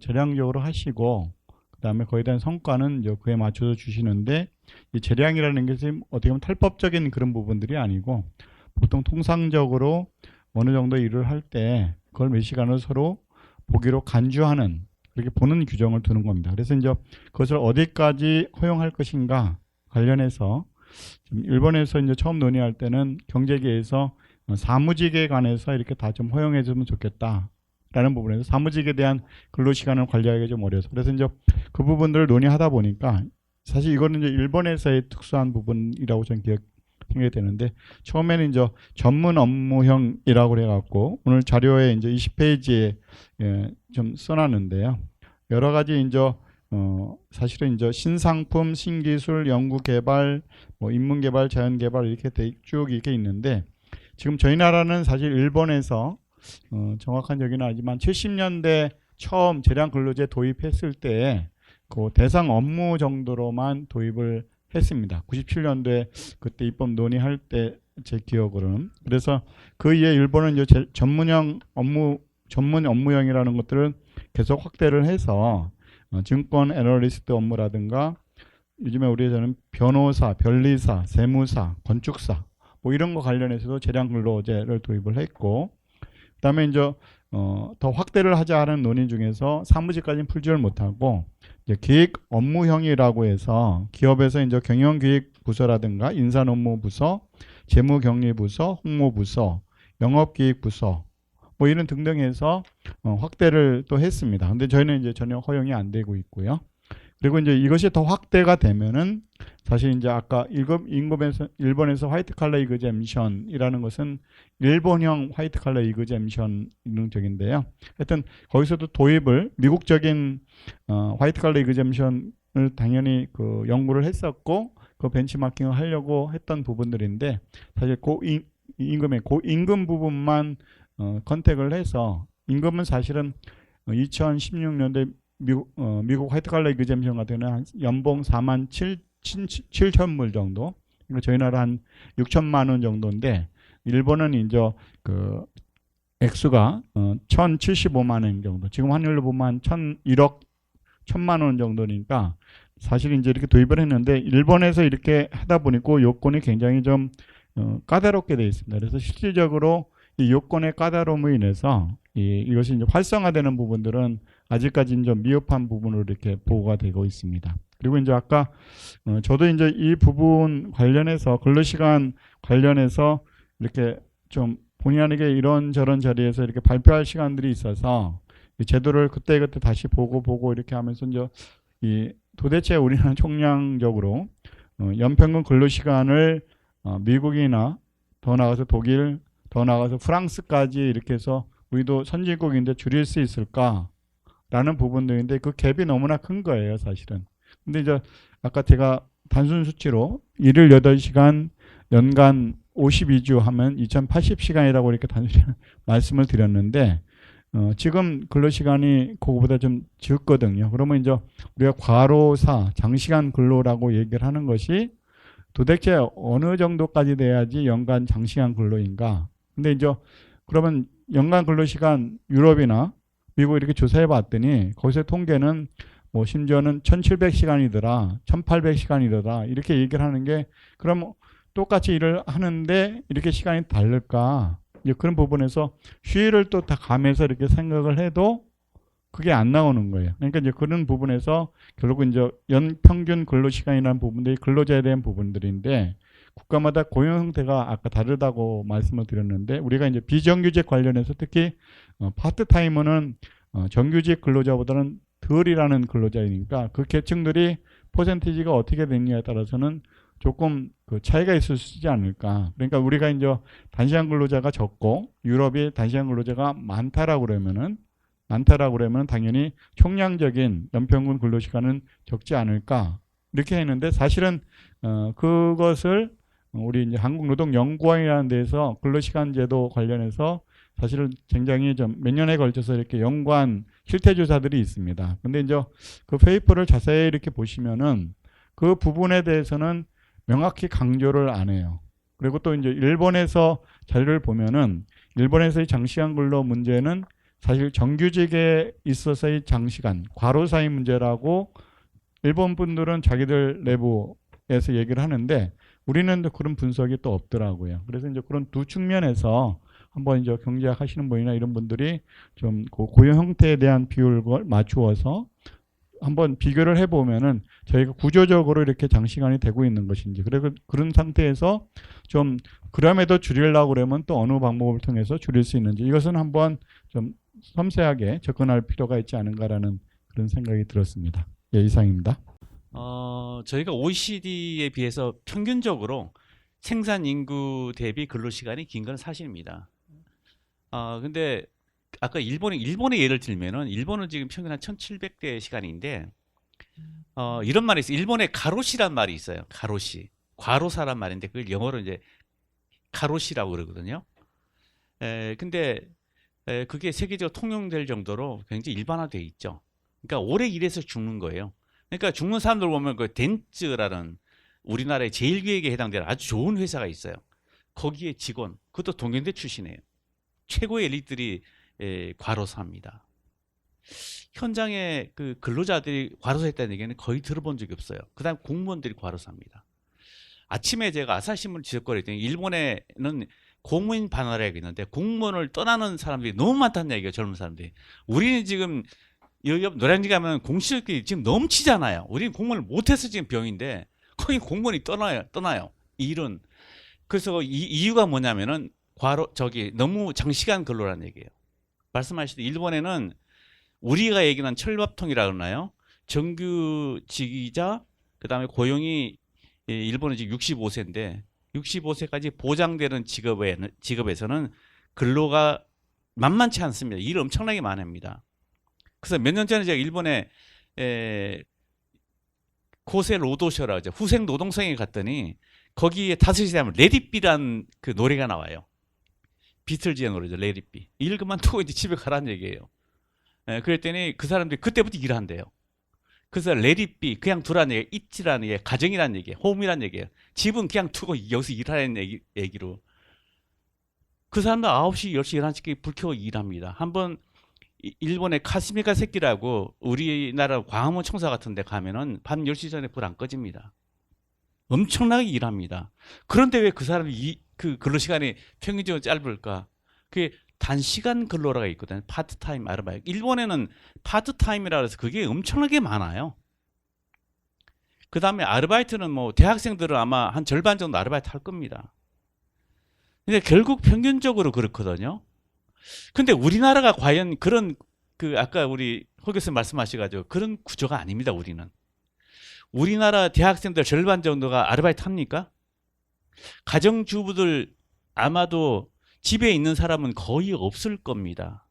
재량적으로 하시고 그다음에 거기에 대한 성과는 이제 그에 맞춰서 주시는데 이 재량이라는 것이 어떻게 보면 탈법적인 그런 부분들이 아니고 보통 통상적으로 어느 정도 일을 할 때 그걸 몇 시간을 서로 보기로 간주하는 그렇게 보는 규정을 두는 겁니다. 그래서 이제 그것을 어디까지 허용할 것인가 관련해서 일본에서 이제 처음 논의할 때는 경제계에서 사무직에 관해서 이렇게 다 좀 허용해 주면 좋겠다. 라는 부분에서 사무직에 대한 근로시간을 관리하기가 좀 어려서 그래서 이제 그 부분들을 논의하다 보니까 사실 이거는 이제 일본에서의 특수한 부분이라고 저는 생각이 되는데 처음에는 이제 전문 업무형이라고 해갖고 오늘 자료에 이제 20페이지에 좀 써놨는데요. 여러 가지 이제 사실은 이제 신상품, 신기술, 연구개발, 뭐 인문개발, 자연개발 이렇게 쭉 이렇게 있는데 지금 저희 나라는 사실 일본에서 정확한 여기는 아니지만 70년대 처음 재량 근로제 도입했을 때 그 대상 업무 정도로만 도입을 했습니다. 97년도에 그때 입법 논의할 때 제 기억으로는 그래서 그 이후에 일본은 이제 전문 업무형이라는 것들을 계속 확대를 해서 증권 애널리스트 업무라든가 요즘에 저는 변호사, 변리사, 세무사, 건축사 뭐 이런 거 관련해서도 재량 근로제를 도입을 했고 그다음에 이제 더 확대를 하자 하는 논의 중에서 사무직까지는 풀지를 못하고 이제 기획 업무형이라고 해서 기업에서 이제 경영기획부서라든가 인사노무부서, 재무경리부서, 홍보부서, 영업기획부서 뭐 이런 등등 해서 확대를 또 했습니다. 근데 저희는 이제 전혀 허용이 안 되고 있고요. 그리고 이제 이것이 더 확대가 되면은 사실 이제 아까 일본에서 화이트 칼라 이그젬션이라는 것은 일본형 화이트 칼라 이그젬션 적인데요. 하여튼 거기서도 도입을 미국적인 화이트 칼라 이그젬션을 당연히 그 연구를 했었고 그 벤치마킹을 하려고 했던 부분들인데 사실 고임금 부분만 컨택을 해서 임금은 사실은 2016년도에 미국 화이트 칼라 이그젬션 같은 경우는 한 연봉 4만 7천 불 정도. 그러니까 저희 나라 한 6천만 원 정도인데 일본은 이제 그 액수가 1,075만 원 정도. 지금 환율로 보면 1억 1,000만 원 정도니까 사실 이제 이렇게 도입을 했는데 일본에서 이렇게 하다 보니까 요건이 굉장히 좀 까다롭게 되어 있습니다. 그래서 실질적으로 이 요건의 까다로움으로 인해서 이것이 이제 활성화되는 부분들은 아직까지는 좀 미흡한 부분으로 이렇게 보고가 되고 있습니다. 그리고 이제 아까 저도 이제 이 부분 관련해서 근로시간 관련해서 이렇게 좀 본의 아니게 이런저런 자리에서 이렇게 발표할 시간들이 있어서 이 제도를 그때그때 다시 보고 이렇게 하면서 이제 도대체 우리는 총량적으로 연평균 근로시간을 미국이나 더 나아가서 독일, 더 나아가서 프랑스까지 이렇게 해서 우리도 선진국인데 줄일 수 있을까라는 부분들인데 그 갭이 너무나 큰 거예요, 사실은. 근데 이제 아까 제가 단순 수치로 일을 8시간 연간 52주 하면 2080시간이라고 이렇게 단순히 말씀을 드렸는데 지금 근로시간이 그거보다 좀 적거든요. 그러면 이제 우리가 과로사, 장시간 근로라고 얘기를 하는 것이 도대체 어느 정도까지 돼야지 연간 장시간 근로인가? 근데 이제 그러면 연간 근로시간 유럽이나 미국 이렇게 조사해 봤더니 거기서 통계는 뭐 심지어는 1700시간이더라, 1800시간이더라 이렇게 얘기를 하는 게 그럼 똑같이 일을 하는데 이렇게 시간이 다를까? 이제 그런 부분에서 휴일을 또 다 감해서 이렇게 생각을 해도 그게 안 나오는 거예요. 그러니까 이제 그런 부분에서 결국 이제 연평균 근로시간이라는 부분들이 근로자에 대한 부분들인데 국가마다 고용 형태가 아까 다르다고 말씀을 드렸는데 우리가 이제 비정규직 관련해서 특히 파트타이머는 정규직 근로자보다는 덜이라는 근로자이니까 그 계층들이 퍼센티지가 어떻게 되느냐에 따라서는 조금 그 차이가 있을 수 있지 않을까. 그러니까 우리가 이제 단시간 근로자가 적고 유럽이 단시간 근로자가 많다라고 그러면 당연히 총량적인 연평균 근로시간은 적지 않을까 이렇게 했는데 사실은 그것을 우리 이제 한국노동연구원이라는 데서 근로시간 제도 관련해서 사실은 굉장히 좀 몇 년에 걸쳐서 이렇게 연구한 실태조사들이 있습니다. 근데 이제 그 페이퍼를 자세히 이렇게 보시면은 그 부분에 대해서는 명확히 강조를 안 해요. 그리고 또 이제 일본에서 자료를 보면은 일본에서의 장시간 근로 문제는 사실 정규직에 있어서의 장시간, 과로사의 문제라고 일본 분들은 자기들 내부에서 얘기를 하는데 우리는 그런 분석이 또 없더라고요. 그래서 이제 그런 두 측면에서 한번 이제 경제학 하시는 분이나 이런 분들이 좀 그 고용 형태에 대한 비율을 맞추어서 한번 비교를 해보면은 저희가 구조적으로 이렇게 장시간이 되고 있는 것인지 그리고 그런 상태에서 좀 그럼에도 줄이려고 그러면 또 어느 방법을 통해서 줄일 수 있는지 이것은 한번 좀 섬세하게 접근할 필요가 있지 않은가라는 그런 생각이 들었습니다. 예, 이상입니다. 저희가 OECD에 비해서 평균적으로 생산 인구 대비 근로 시간이 긴 건 사실입니다. 근데 아까 일본의 예를 들면은 일본은 지금 평균 한 1,700대 시간인데 이런 말이 있어요. 일본에 가로시란 말이 있어요. 가로시. 과로사란 말인데 그걸 영어로 이제 가로시라고 그러거든요. 근데 그게 세계적으로 통용될 정도로 굉장히 일반화되어 있죠. 그러니까 오래 일해서 죽는 거예요. 그러니까 죽는 사람들 보면 그 덴츠라는 우리나라의 제1기획에 해당되는 아주 좋은 회사가 있어요. 거기에 직원, 그것도 동경대 출신이에요. 최고의 엘리트들이 과로사입니다. 현장에 그 근로자들이 과로사했다는 얘기는 거의 들어본 적이 없어요. 그다음 공무원들이 과로사입니다. 아침에 제가 아사히신문을 지적거렸더니 일본에는 공무원 반환이라고 있는데 공무원을 떠나는 사람들이 너무 많다는 얘기예요. 젊은 사람들이. 우리는 지금 여기 노량진 가면 공실들이 지금 넘치잖아요. 우리는 공무원을 못해서 지금 병인데 거기 공무원이 떠나요. 일은. 그래서 이유가 뭐냐면은 너무 장시간 근로라는 얘기예요. 말씀하시듯이 일본에는 우리가 얘기하는 철밥통이라 그러나요? 정규직이자 그다음에 고용이 일본은 지금 65세인데 65세까지 보장되는 직업에서는 근로가 만만치 않습니다. 일 엄청나게 많습니다. 그래서 몇 년 전에 제가 일본에 고세 로도쇼라 하죠. 후생 노동성에 갔더니 거기에 5시 되면 레디비란 그 노래가 나와요. 비틀즈의 노래죠. 레디비. 일 그만두고 이제 집에 가라는 얘기예요. 그랬더니 그 사람들이 그때부터 일한대요. 그래서 레디비 그냥 두라는 얘기, 있지라는 얘기, 가정이라는 얘기, 홈이라는 얘기예요. 집은 그냥 두고 여기서 일하는 얘기로. 그 사람들 9시, 10시, 11시까지 불 켜고 일합니다. 한번 일본의 카스미가 새끼라고 우리나라 광화문 청사 같은 데 가면은 밤 10시 전에 불 안 꺼집니다. 엄청나게 일합니다. 그런데 왜 그 사람이 그 근로시간이 평균적으로 짧을까? 그게 단시간 근로라가 있거든요. 파트타임 아르바이트. 일본에는 파트타임이라 해서 그게 엄청나게 많아요. 그 다음에 아르바이트는 뭐 대학생들은 아마 한 절반 정도 아르바이트 할 겁니다. 근데 결국 평균적으로 그렇거든요. 근데 우리나라가 과연 그런 아까 우리 허 교수님 말씀하셔가지고 그런 구조가 아닙니다. 우리나라 대학생들 절반 정도가 아르바이트 합니까? 가정주부들 아마도 집에 있는 사람은 거의 없을 겁니다.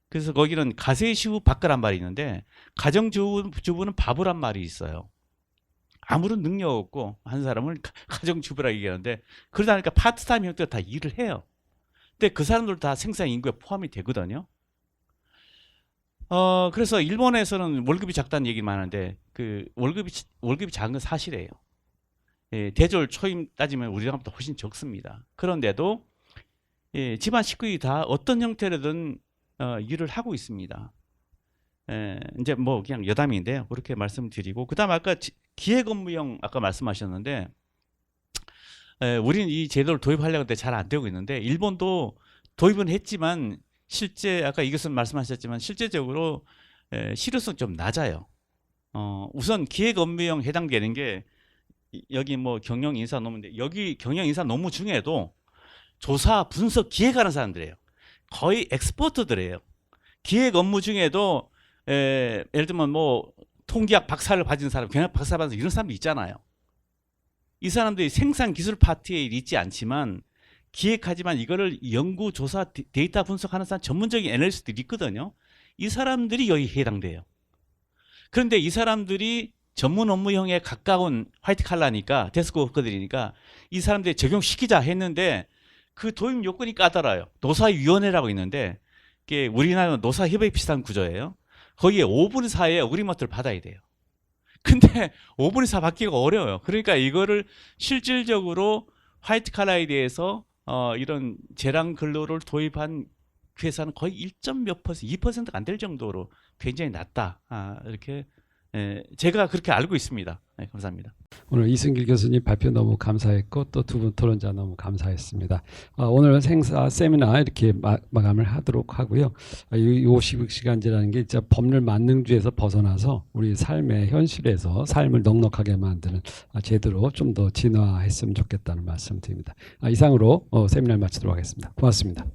그래서 거기는 가세시후 밥그란 말이 있는데 가정주부는 밥을 한 말이 있어요. 아무런 능력 없고 한 사람을 가정주부라고 얘기하는데 그러다 보니까 파트타임 형태로 다 일을 해요. 근데 그 사람들 다 생산 인구에 포함이 되거든요. 그래서 일본에서는 월급이 작다는 얘기 많은데 그 월급이 작은 건 사실이에요. 대졸 초임 따지면 우리나라보다 훨씬 적습니다. 그런데도 집안 식구들이 다 어떤 형태로든 일을 하고 있습니다. 이제 뭐 그냥 여담인데요. 그렇게 말씀드리고 그다음 아까 기획업무형 아까 말씀하셨는데 우리는 이 제도를 도입하려고 하는데 잘 안 되고 있는데 일본도 도입은 했지만 실제 아까 이 교수님 말씀하셨지만 실제적으로 실효성 좀 낮아요. 우선 기획업무형 해당되는 게 여기 뭐 경영 인사 노무인데 여기 경영 인사 노무 중에도 조사 분석 기획하는 사람들이에요. 거의 엑스퍼트들이에요. 기획 업무 중에도 예를 들면 뭐 통계학 박사를 가진 사람, 경영학 박사 받은 이런 사람도 있잖아요. 이 사람들이 생산 기술 파트에 있지 않지만 기획하지만 이거를 연구 조사 데이터 분석하는 사람 전문적인 애널리스트들이 있거든요. 이 사람들이 여기 해당돼요. 그런데 이 사람들이 전문 업무형에 가까운 화이트 칼라니까 데스크 워커들이니까 이 사람들이 적용시키자 했는데 그 도입 요건이 까다로워요. 노사위원회라고 있는데 이게 우리나라는 노사협의 비슷한 구조예요. 거기에 5분의 4의 어그리먼트를 받아야 돼요. 근데 5분의 4 받기가 어려워요. 그러니까 이거를 실질적으로 화이트 칼라에 대해서 이런 재량 근로를 도입한 회사는 거의 1몇 %, 2%가 안 될 정도로 굉장히 낮다. 이렇게 제가 그렇게 알고 있습니다. 네, 감사합니다. 오늘 이승길 교수님 발표 너무 감사했고 또 두 분 토론자 너무 감사했습니다. 오늘 행사 세미나 이렇게 마감을 하도록 하고요. 이 50시간제라는 게 진짜 법률 만능주의에서 벗어나서 우리 삶의 현실에서 삶을 넉넉하게 만드는 제도로 좀 더 진화했으면 좋겠다는 말씀 드립니다. 이상으로 세미나를 마치도록 하겠습니다. 고맙습니다.